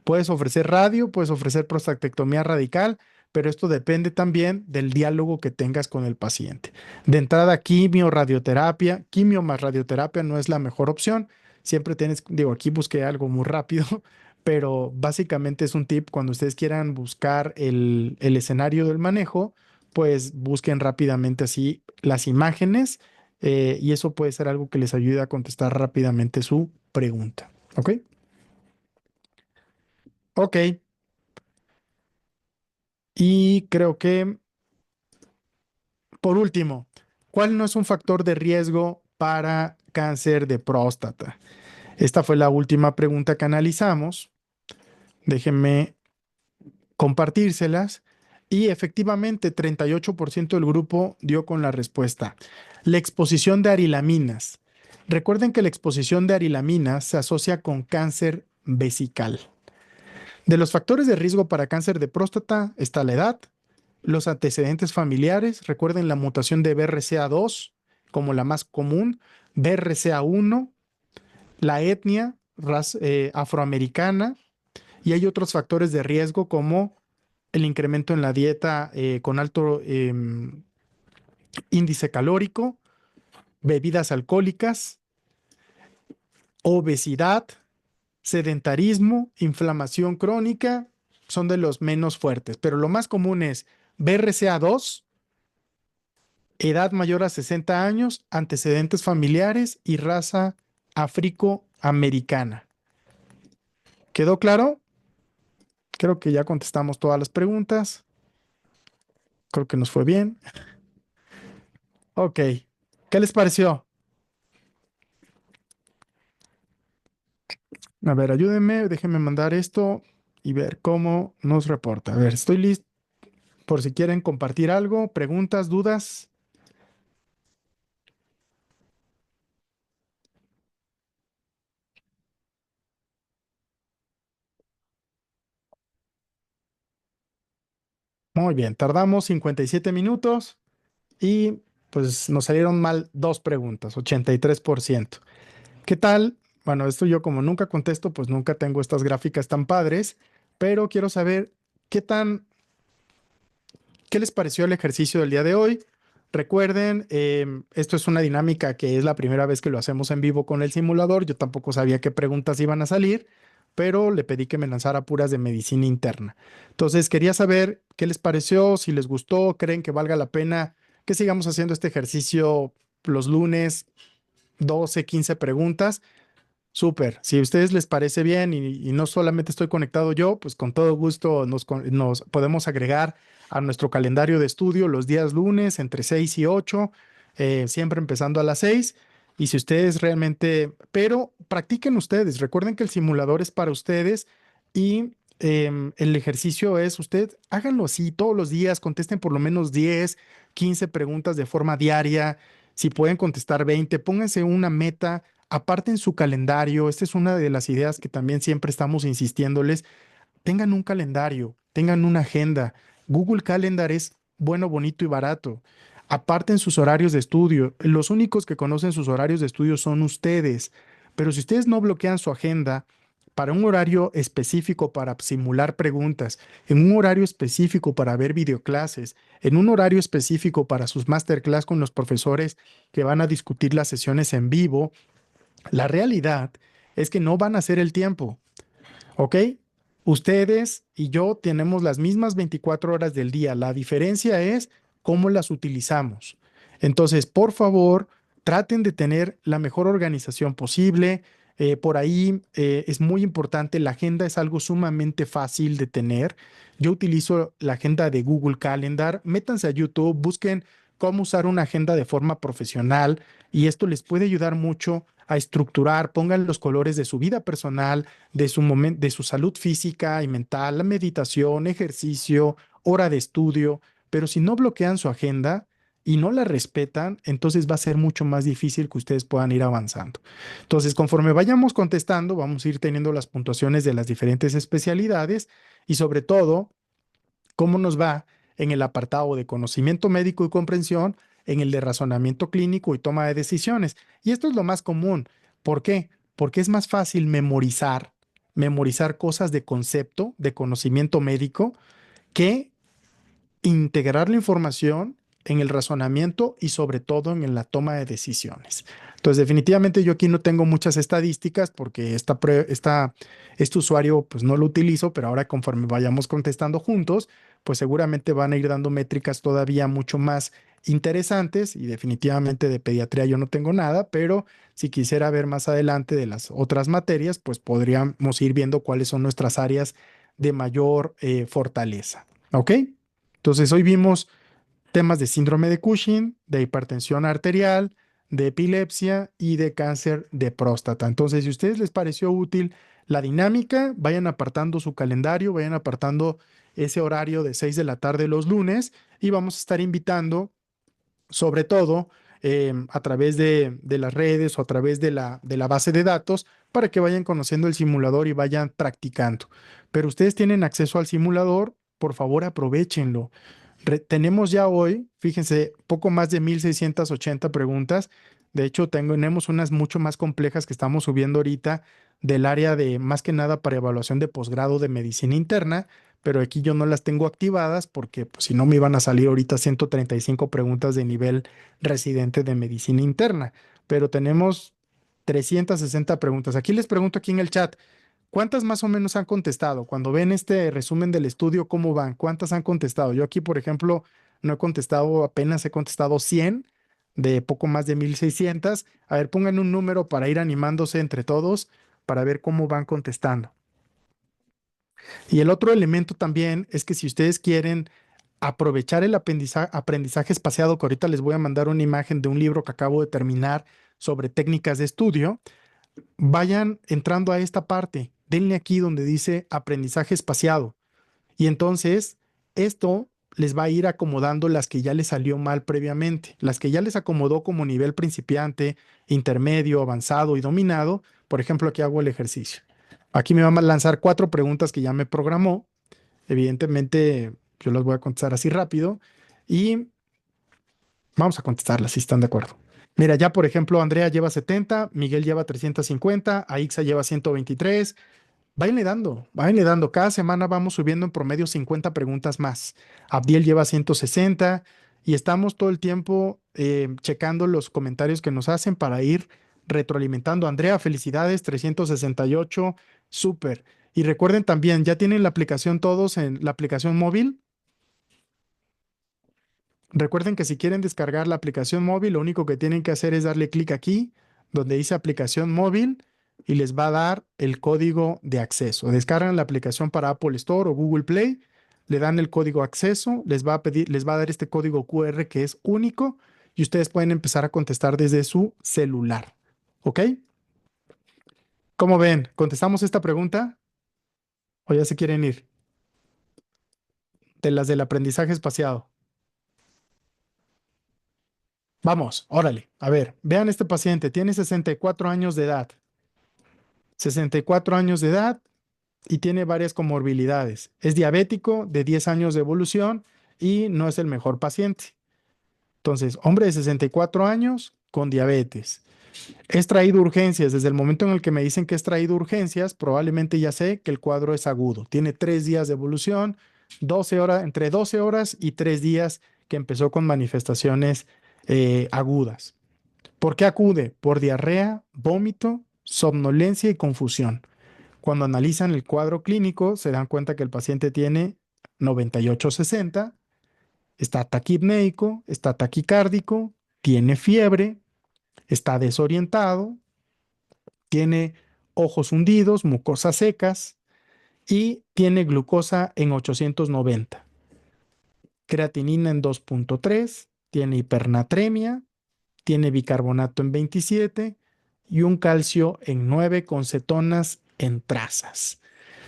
Puedes ofrecer radio, puedes ofrecer prostatectomía radical, pero esto depende también del diálogo que tengas con el paciente. De entrada, quimio, radioterapia, quimio más radioterapia no es la mejor opción. Siempre tienes, digo, aquí busqué algo muy rápido, pero básicamente es un tip cuando ustedes quieran buscar el escenario del manejo, pues busquen rápidamente así las imágenes y eso puede ser algo que les ayude a contestar rápidamente su pregunta. ¿Ok? Ok. Y creo que, por último, ¿cuál no es un factor de riesgo para cáncer de próstata? Esta fue la última pregunta que analizamos. Déjenme compartírselas. Y efectivamente, 38% del grupo dio con la respuesta. La exposición de arilaminas. Recuerden que la exposición de arilaminas se asocia con cáncer vesical. De los factores de riesgo para cáncer de próstata está la edad, los antecedentes familiares, recuerden la mutación de BRCA2 como la más común, BRCA1, la etnia afroamericana y hay otros factores de riesgo como el incremento en la dieta con alto índice calórico, bebidas alcohólicas, obesidad, sedentarismo, inflamación crónica, son de los menos fuertes, pero lo más común es BRCA2, edad mayor a 60 años, antecedentes familiares y raza africoamericana. ¿Quedó claro? Creo que ya contestamos todas las preguntas. Creo que nos fue bien. Ok. ¿Qué les pareció? A ver, ayúdenme, déjenme mandar esto y ver cómo nos reporta. A ver, estoy listo por si quieren compartir algo, preguntas, dudas. Muy bien, tardamos 57 minutos y pues nos salieron mal dos preguntas, 83%. ¿Qué tal? Bueno, esto yo como nunca contesto, pues nunca tengo estas gráficas tan padres, pero quiero saber qué tan, qué les pareció el ejercicio del día de hoy. Recuerden, esto es una dinámica que es la primera vez que lo hacemos en vivo con el simulador. Yo tampoco sabía qué preguntas iban a salir, pero le pedí que me lanzara puras de medicina interna. Entonces, quería saber qué les pareció, si les gustó, creen que valga la pena que sigamos haciendo este ejercicio los lunes, 12, 15 preguntas. Súper. Si a ustedes les parece bien y no solamente estoy conectado yo, pues con todo gusto nos podemos agregar a nuestro calendario de estudio los días lunes entre 6 y 8, siempre empezando a las 6. Y si ustedes realmente, pero practiquen ustedes, recuerden que el simulador es para ustedes y el ejercicio es usted, háganlo así todos los días, contesten por lo menos 10, 15 preguntas de forma diaria. Si pueden contestar 20, pónganse una meta. Aparten su calendario, esta es una de las ideas que también siempre estamos insistiéndoles. Tengan un calendario, tengan una agenda. Google Calendar es bueno, bonito y barato. Aparten sus horarios de estudio. Los únicos que conocen sus horarios de estudio son ustedes. Pero si ustedes no bloquean su agenda para un horario específico para simular preguntas, en un horario específico para ver videoclases, en un horario específico para sus masterclass con los profesores que van a discutir las sesiones en vivo, la realidad es que no van a hacer el tiempo, ¿ok? Ustedes y yo tenemos las mismas 24 horas del día. La diferencia es cómo las utilizamos. Entonces, por favor, traten de tener la mejor organización posible. Por ahí es muy importante, la agenda es algo sumamente fácil de tener. Yo utilizo la agenda de Google Calendar. Métanse a YouTube, busquen cómo usar una agenda de forma profesional y esto les puede ayudar mucho a estructurar, pongan los colores de su vida personal, de su momento, de su salud física y mental, la meditación, ejercicio, hora de estudio, pero si no bloquean su agenda y no la respetan, entonces va a ser mucho más difícil que ustedes puedan ir avanzando. Entonces, conforme vayamos contestando, vamos a ir teniendo las puntuaciones de las diferentes especialidades y sobre todo, cómo nos va en el apartado de conocimiento médico y comprensión, en el de razonamiento clínico y toma de decisiones. Y esto es lo más común. ¿Por qué? Porque es más fácil memorizar cosas de concepto, de conocimiento médico, que integrar la información en el razonamiento y sobre todo en la toma de decisiones. Entonces, definitivamente yo aquí no tengo muchas estadísticas porque este usuario pues no lo utilizo, pero ahora conforme vayamos contestando juntos, pues seguramente van a ir dando métricas todavía mucho más interesantes y definitivamente de pediatría yo no tengo nada, pero si quisiera ver más adelante de las otras materias, pues podríamos ir viendo cuáles son nuestras áreas de mayor fortaleza. ¿Ok? Entonces, hoy vimos temas de síndrome de Cushing, de hipertensión arterial, de epilepsia y de cáncer de próstata. Entonces, si a ustedes les pareció útil la dinámica, vayan apartando su calendario, vayan apartando ese horario de 6 de la tarde los lunes y vamos a estar invitando, sobre todo a través de las redes o a través de la base de datos, para que vayan conociendo el simulador y vayan practicando. Pero ustedes tienen acceso al simulador, por favor aprovechenlo. Tenemos ya hoy, fíjense, poco más de 1680 preguntas. De hecho, tenemos unas mucho más complejas que estamos subiendo ahorita del área de más que nada para evaluación de posgrado de medicina interna, pero aquí yo no las tengo activadas porque pues, si no me iban a salir ahorita 135 preguntas de nivel residente de medicina interna. Pero tenemos 360 preguntas. Aquí les pregunto aquí en el chat. ¿Cuántas más o menos han contestado? Cuando ven este resumen del estudio, ¿cómo van? ¿Cuántas han contestado? Yo aquí, por ejemplo, no he contestado, apenas he contestado 100 de poco más de 1600. A ver, pongan un número para ir animándose entre todos para ver cómo van contestando. Y el otro elemento también es que si ustedes quieren aprovechar el aprendizaje espaciado, que ahorita les voy a mandar una imagen de un libro que acabo de terminar sobre técnicas de estudio, vayan entrando a esta parte, denle aquí donde dice aprendizaje espaciado. Y entonces esto les va a ir acomodando las que ya les salió mal previamente, las que ya les acomodó como nivel principiante, intermedio, avanzado y dominado. Por ejemplo, aquí hago el ejercicio. Aquí me van a lanzar 4 preguntas que ya me programó. Evidentemente, yo las voy a contestar así rápido y vamos a contestarlas si están de acuerdo. Mira, ya por ejemplo, Andrea lleva 70, Miguel lleva 350, Aixa lleva 123. Váyanle dando. Cada semana vamos subiendo en promedio 50 preguntas más. Abdiel lleva 160 y estamos todo el tiempo checando los comentarios que nos hacen para ir retroalimentando. Andrea, felicidades, 368, súper. Y recuerden también, ¿ya tienen la aplicación todos en la aplicación móvil? Recuerden que si quieren descargar la aplicación móvil, lo único que tienen que hacer es darle clic aquí, donde dice aplicación móvil, y les va a dar el código de acceso. Descargan la aplicación para Apple Store o Google Play, le dan el código acceso, les va a pedir, les va a dar este código QR que es único y ustedes pueden empezar a contestar desde su celular. ¿Ok? ¿Cómo ven? ¿Contestamos esta pregunta o ya se quieren ir? De las del aprendizaje espaciado. Vamos, órale. A ver, vean este paciente, tiene 64 años de edad. 64 años de edad y tiene varias comorbilidades. Es diabético, de 10 años de evolución y no es el mejor paciente. Entonces, hombre de 64 años con diabetes. Es traído a urgencias. Desde el momento en el que me dicen que es traído a urgencias, probablemente ya sé que el cuadro es agudo. Tiene 3 días de evolución, 12 horas, entre 12 horas y 3 días que empezó con manifestaciones agudas. ¿Por qué acude? Por diarrea, vómito, somnolencia y confusión. Cuando analizan el cuadro clínico, se dan cuenta que el paciente tiene 9860, está taquipneico, está taquicárdico, tiene fiebre, está desorientado, tiene ojos hundidos, mucosas secas y tiene glucosa en 890, creatinina en 2.3, tiene hipernatremia, tiene bicarbonato en 27 y un calcio en 9 con cetonas en trazas.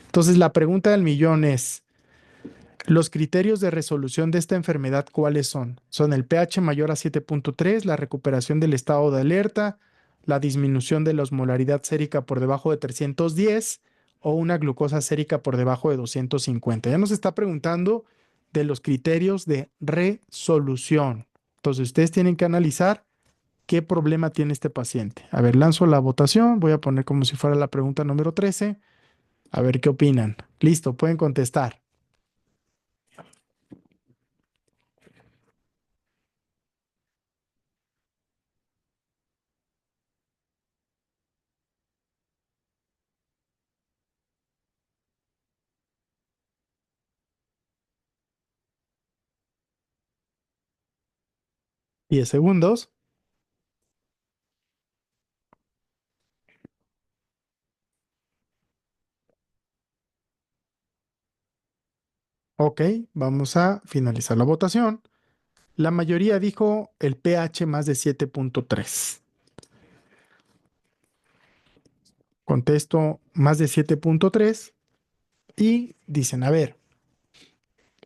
Entonces, la pregunta del millón es, ¿los criterios de resolución de esta enfermedad cuáles son? Son el pH mayor a 7.3, la recuperación del estado de alerta, la disminución de la osmolaridad sérica por debajo de 310 o una glucosa sérica por debajo de 250. Ya nos está preguntando de los criterios de resolución. Entonces, ustedes tienen que analizar qué problema tiene este paciente. A ver, lanzo la votación. Voy a poner como si fuera la pregunta número 13. A ver qué opinan. Listo, pueden contestar. ¿10 segundos? Ok, vamos a finalizar la votación. La mayoría dijo el pH más de 7.3. Contesto más de 7.3 y dicen, a ver,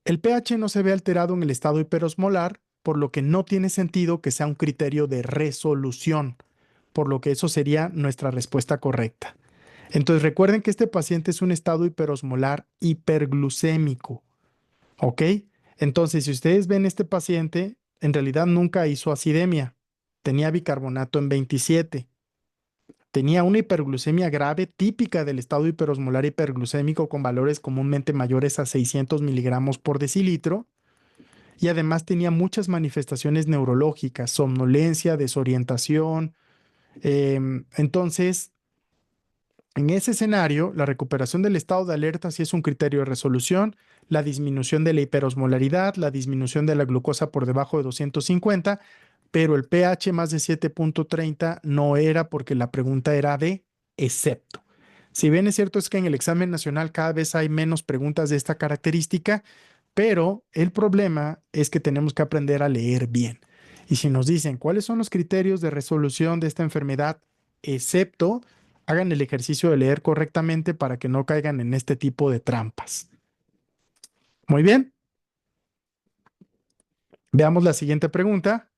el pH no se ve alterado en el estado hiperosmolar, por lo que no tiene sentido que sea un criterio de resolución, por lo que eso sería nuestra respuesta correcta. Entonces recuerden que este paciente es un estado hiperosmolar hiperglucémico, ¿ok? Entonces, si ustedes ven este paciente, en realidad nunca hizo acidemia. Tenía bicarbonato en 27. Tenía una hiperglucemia grave típica del estado hiperosmolar hiperglucémico con valores comúnmente mayores a 600 miligramos por decilitro. Y además tenía muchas manifestaciones neurológicas, somnolencia, desorientación. Entonces, en ese escenario, la recuperación del estado de alerta sí es un criterio de resolución, la disminución de la hiperosmolaridad, la disminución de la glucosa por debajo de 250, pero el pH más de 7.30 no era porque la pregunta era de excepto. Si bien es cierto es que en el examen nacional cada vez hay menos preguntas de esta característica, pero el problema es que tenemos que aprender a leer bien. Y si nos dicen cuáles son los criterios de resolución de esta enfermedad, excepto hagan el ejercicio de leer correctamente para que no caigan en este tipo de trampas. Muy bien, veamos la siguiente pregunta.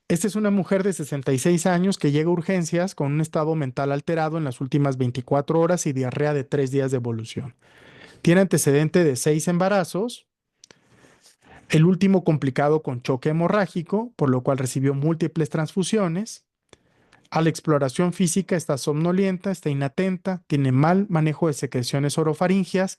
Esta es una mujer de 66 años que llega a urgencias con un estado mental alterado en las últimas 24 horas y diarrea de 3 días de evolución. Tiene antecedente de 6 embarazos, el último complicado con choque hemorrágico, por lo cual recibió múltiples transfusiones. A la exploración física está somnolienta, está inatenta, tiene mal manejo de secreciones orofaringias,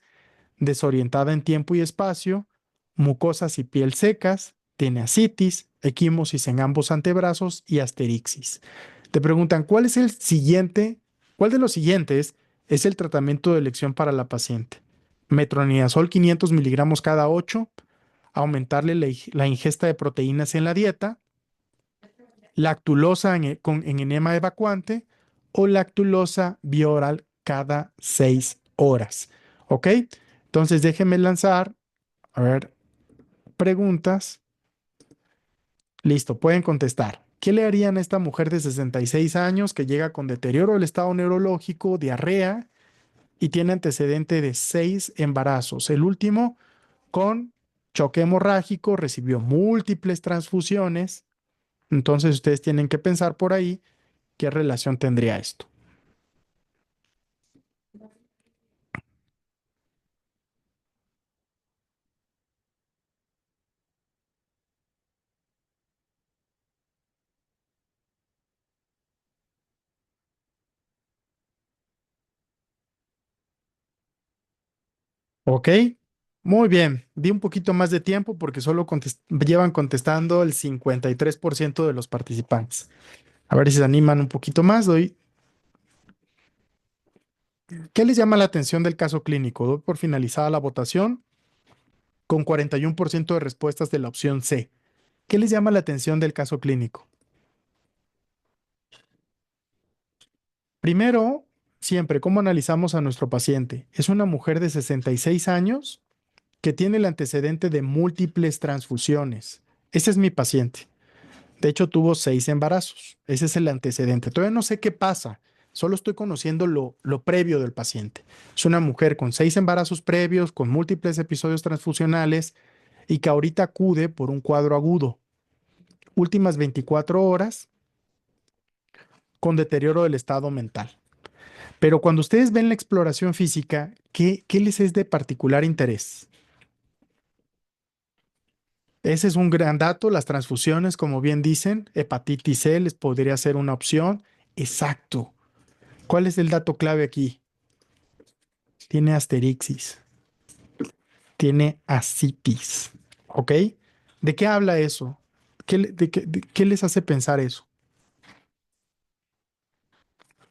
desorientada en tiempo y espacio, mucosas y piel secas, tiene ascitis, equimosis en ambos antebrazos y asterixis. Te preguntan, ¿cuál de los siguientes es el tratamiento de elección para la paciente? Metronidazol 500 miligramos cada 8, aumentarle la ingesta de proteínas en la dieta, lactulosa en enema evacuante o lactulosa bioral cada 6 horas. ¿Ok? Entonces déjenme lanzar, a ver, preguntas. Listo, pueden contestar. ¿Qué le harían a esta mujer de 66 años que llega con deterioro del estado neurológico, diarrea y tiene antecedente de 6 embarazos? El último con choque hemorrágico, recibió múltiples transfusiones. Entonces ustedes tienen que pensar por ahí qué relación tendría esto. ¿Ok? Muy bien. Di un poquito más de tiempo porque solo llevan contestando el 53% de los participantes. A ver si se animan un poquito más. ¿Qué les llama la atención del caso clínico? Doy por finalizada la votación con 41% de respuestas de la opción C. ¿Qué les llama la atención del caso clínico? Primero, siempre, ¿cómo analizamos a nuestro paciente? Es una mujer de 66 años que tiene el antecedente de múltiples transfusiones. Ese es mi paciente. De hecho, tuvo 6 embarazos. Ese es el antecedente. Todavía no sé qué pasa. Solo estoy conociendo lo previo del paciente. Es una mujer con 6 embarazos previos, con múltiples episodios transfusionales y que ahorita acude por un cuadro agudo. Últimas 24 horas con deterioro del estado mental. Pero cuando ustedes ven la exploración física, ¿qué les es de particular interés? Ese es un gran dato. Las transfusiones, como bien dicen, hepatitis C les podría ser una opción. Exacto. ¿Cuál es el dato clave aquí? Tiene asterixis, tiene ascitis. ¿Ok? ¿De qué habla eso? ¿Qué les hace pensar eso?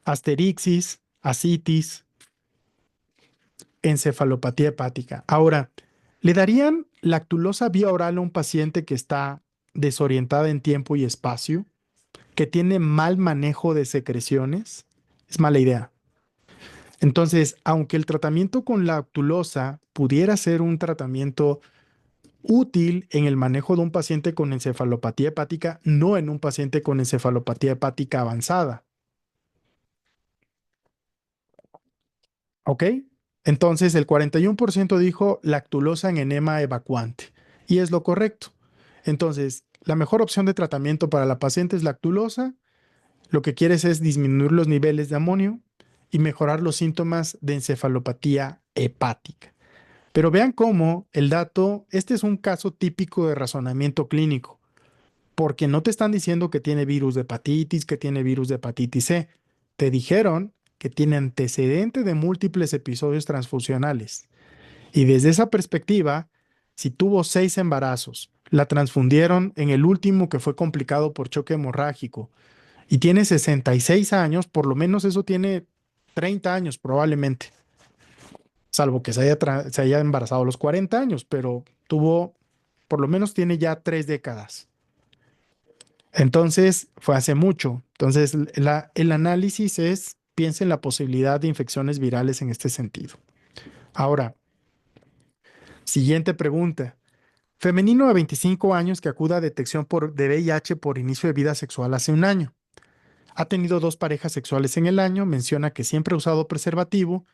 Asterixis, ascitis, encefalopatía hepática. Ahora, ¿le darían lactulosa vía oral a un paciente que está desorientada en tiempo y espacio, que tiene mal manejo de secreciones? Es mala idea. Entonces, aunque el tratamiento con lactulosa pudiera ser un tratamiento útil en el manejo de un paciente con encefalopatía hepática, no en un paciente con encefalopatía hepática avanzada. ¿Ok? Entonces, el 41% dijo lactulosa en enema evacuante. Y es lo correcto. Entonces, la mejor opción de tratamiento para la paciente es lactulosa. Lo que quieres es disminuir los niveles de amonio y mejorar los síntomas de encefalopatía hepática. Pero vean cómo el dato, este es un caso típico de razonamiento clínico, porque no te están diciendo que tiene virus de hepatitis, que tiene virus de hepatitis C. Te dijeron que tiene antecedente de múltiples episodios transfusionales. Y desde esa perspectiva, si tuvo 6 embarazos, la transfundieron en el último que fue complicado por choque hemorrágico y tiene 66 años, por lo menos eso tiene 30 años probablemente, salvo que se haya embarazado a los 40 años, pero tuvo, por lo menos tiene ya 3 décadas. Entonces, fue hace mucho. Entonces, el análisis es, piensa en la posibilidad de infecciones virales en este sentido. Ahora, siguiente pregunta. Femenino de 25 años que acuda a detección de VIH por inicio de vida sexual hace un año. Ha tenido 2 parejas sexuales en el año, menciona que siempre ha usado preservativo.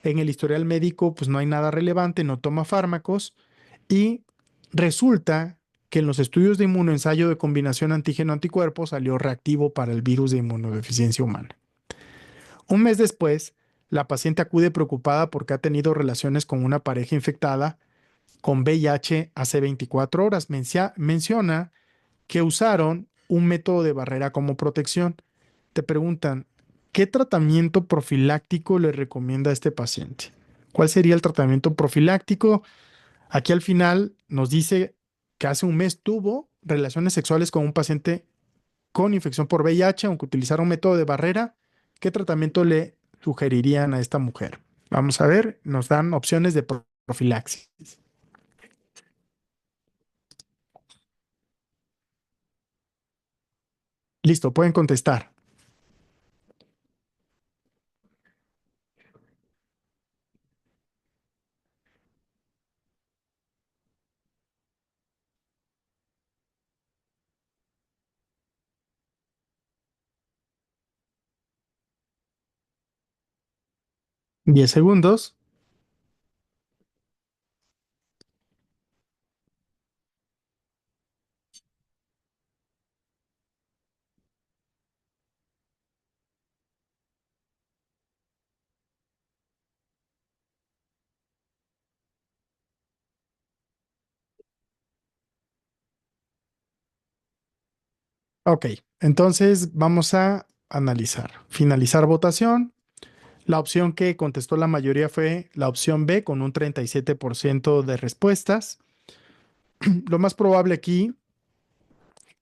En el historial médico, pues no hay nada relevante, no toma fármacos y resulta que en los estudios de inmunoensayo de combinación antígeno-anticuerpo salió reactivo para el virus de inmunodeficiencia humana. Un mes después, la paciente acude preocupada porque ha tenido relaciones con una pareja infectada con VIH hace 24 horas. Menciona que usaron un método de barrera como protección. Te preguntan, ¿qué tratamiento profiláctico le recomienda a este paciente? ¿Cuál sería el tratamiento profiláctico? Aquí al final nos dice que hace un mes tuvo relaciones sexuales con un paciente con infección por VIH, aunque utilizara un método de barrera. ¿Qué tratamiento le sugerirían a esta mujer? Vamos a ver, nos dan opciones de profilaxis. Listo, pueden contestar. 10 segundos. Ok, entonces vamos a analizar. Finalizar votación. La opción que contestó la mayoría fue la opción B con un 37% de respuestas. Lo más probable aquí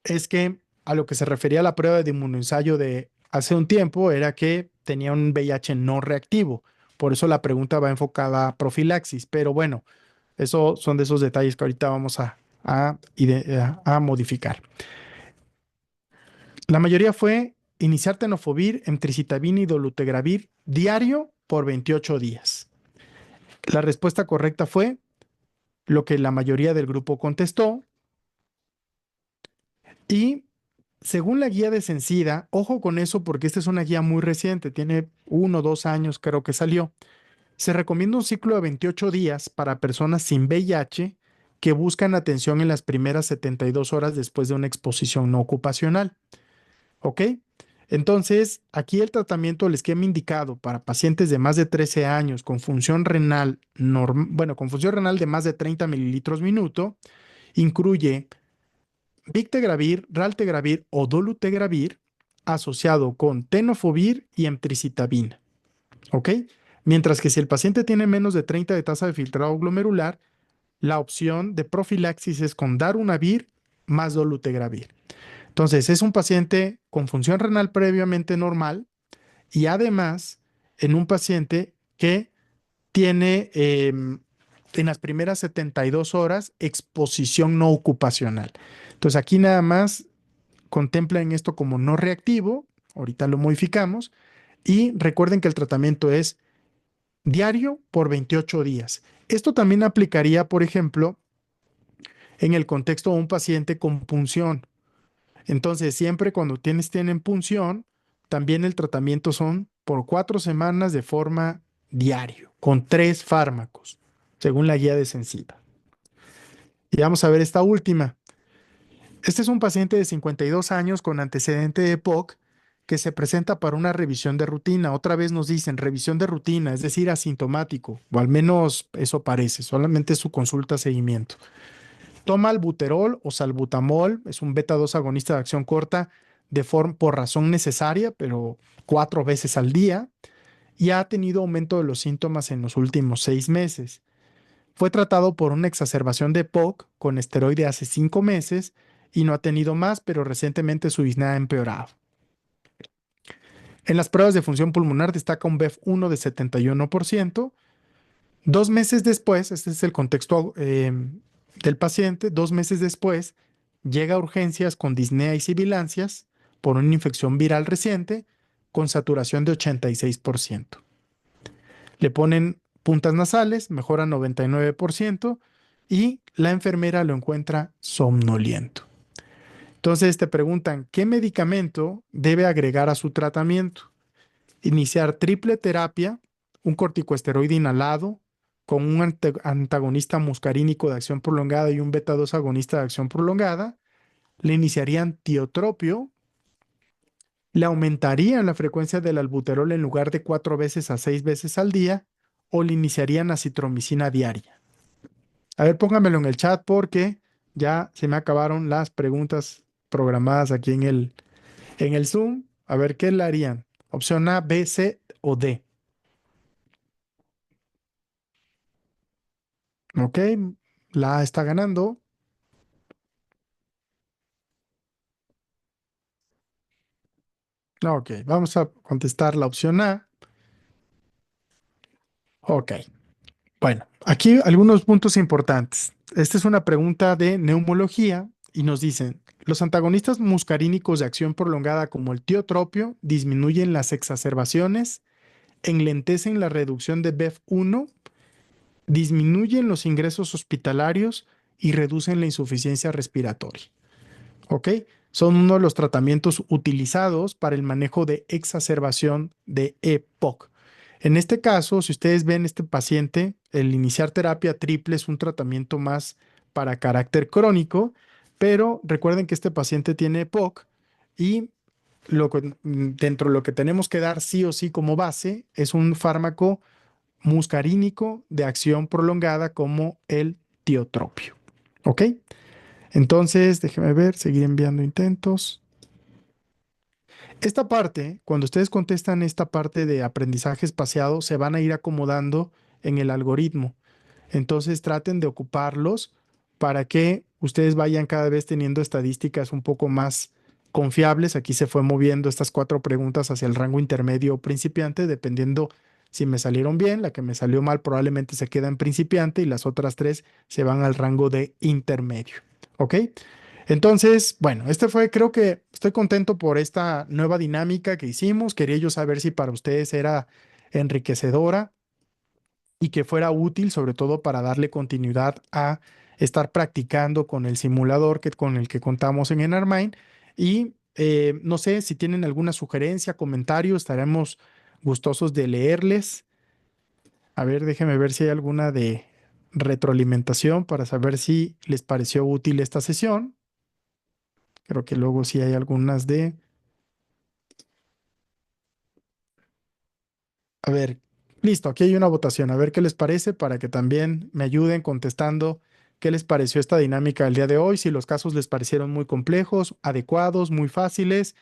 es que a lo que se refería la prueba de inmunoensayo de hace un tiempo era que tenía un VIH no reactivo. Por eso la pregunta va enfocada a profilaxis. Pero bueno, eso son de esos detalles que ahorita vamos a modificar. La mayoría fue iniciar tenofovir, emtricitabina y dolutegravir diario por 28 días. La respuesta correcta fue lo que la mayoría del grupo contestó y según la guía de Sencida, ojo con eso porque esta es una guía muy reciente, tiene 1 o 2 años creo que salió. Se recomienda un ciclo de 28 días para personas sin VIH que buscan atención en las primeras 72 horas después de una exposición no ocupacional. ¿Ok? Entonces, aquí el tratamiento, el esquema indicado para pacientes de más de 13 años con función renal, bueno, con función renal de más de 30 mililitros minuto, incluye Victegravir, Raltegravir o Dolutegravir asociado con tenofovir y emtricitabina. ¿Ok? Mientras que si el paciente tiene menos de 30 de tasa de filtrado glomerular, la opción de profilaxis es con darunavir más dolutegravir. Entonces, es un paciente con función renal previamente normal y además en un paciente que tiene en las primeras 72 horas exposición no ocupacional. Entonces, aquí nada más contemplen esto como no reactivo, ahorita lo modificamos, y recuerden que el tratamiento es diario por 28 días. Esto también aplicaría, por ejemplo, en el contexto de un paciente con punción. Entonces, siempre cuando tienen punción, también el tratamiento son por 4 semanas de forma diario, con 3 fármacos, según la guía de Sensiba. Y vamos a ver esta última. Este es un paciente de 52 años con antecedente de EPOC que se presenta para una revisión de rutina. Otra vez nos dicen revisión de rutina, es decir, asintomático, o al menos eso parece, solamente su consulta seguimiento. Toma albuterol o salbutamol, es un beta 2 agonista de acción corta por razón necesaria, pero 4 veces al día, y ha tenido aumento de los síntomas en los últimos 6 meses. Fue tratado por una exacerbación de POC con esteroide hace 5 meses y no ha tenido más, pero recientemente su disnea ha empeorado. En las pruebas de función pulmonar destaca un BEF1 de 71%. 2 meses después, este es el contexto del paciente, 2 meses después llega a urgencias con disnea y sibilancias por una infección viral reciente con saturación de 86%. Le ponen puntas nasales, mejora 99% y la enfermera lo encuentra somnoliento. Entonces te preguntan, ¿qué medicamento debe agregar a su tratamiento? Iniciar triple terapia, un corticoesteroide inhalado con un antagonista muscarínico de acción prolongada y un beta 2 agonista de acción prolongada. Le iniciarían tiotropio, le aumentarían la frecuencia del albuterol en lugar de 4 veces a 6 veces al día o le iniciarían acitromicina diaria. A ver, póngamelo en el chat porque ya se me acabaron las preguntas programadas aquí en el Zoom. A ver, ¿qué le harían? Opción A, B, C o D. Ok, la A está ganando. Ok, vamos a contestar la opción A. Ok, bueno, aquí algunos puntos importantes. Esta es una pregunta de neumología y nos dicen, los antagonistas muscarínicos de acción prolongada como el tiotropio disminuyen las exacerbaciones, enlentecen la reducción de BEF1, disminuyen los ingresos hospitalarios y reducen la insuficiencia respiratoria. ¿Ok? Son uno de los tratamientos utilizados para el manejo de exacerbación de EPOC. En este caso, si ustedes ven este paciente, el iniciar terapia triple es un tratamiento más para carácter crónico, pero recuerden que este paciente tiene EPOC y dentro de lo que tenemos que dar sí o sí como base es un fármaco muscarínico de acción prolongada como el tiotropio. ¿Ok? Entonces, déjeme ver, seguir enviando intentos. Esta parte, cuando ustedes contestan esta parte de aprendizaje espaciado, se van a ir acomodando en el algoritmo. Entonces, traten de ocuparlos para que ustedes vayan cada vez teniendo estadísticas un poco más confiables. Aquí se fue moviendo estas 4 preguntas hacia el rango intermedio o principiante, dependiendo si me salieron bien. La que me salió mal probablemente se queda en principiante y las otras 3 se van al rango de intermedio. ¿Ok? Entonces, bueno, creo que estoy contento por esta nueva dinámica que hicimos. Quería yo saber si para ustedes era enriquecedora y que fuera útil, sobre todo para darle continuidad a estar practicando con el simulador con el que contamos en Enarmind. Y No sé si tienen alguna sugerencia, comentario, estaremos gustosos de leerles. A ver, déjenme ver si hay alguna de retroalimentación para saber si les pareció útil esta sesión. Creo que luego sí hay algunas de... A ver, listo, aquí hay una votación. A ver qué les parece para que también me ayuden contestando qué les pareció esta dinámica del día de hoy, si los casos les parecieron muy complejos, adecuados, muy fáciles,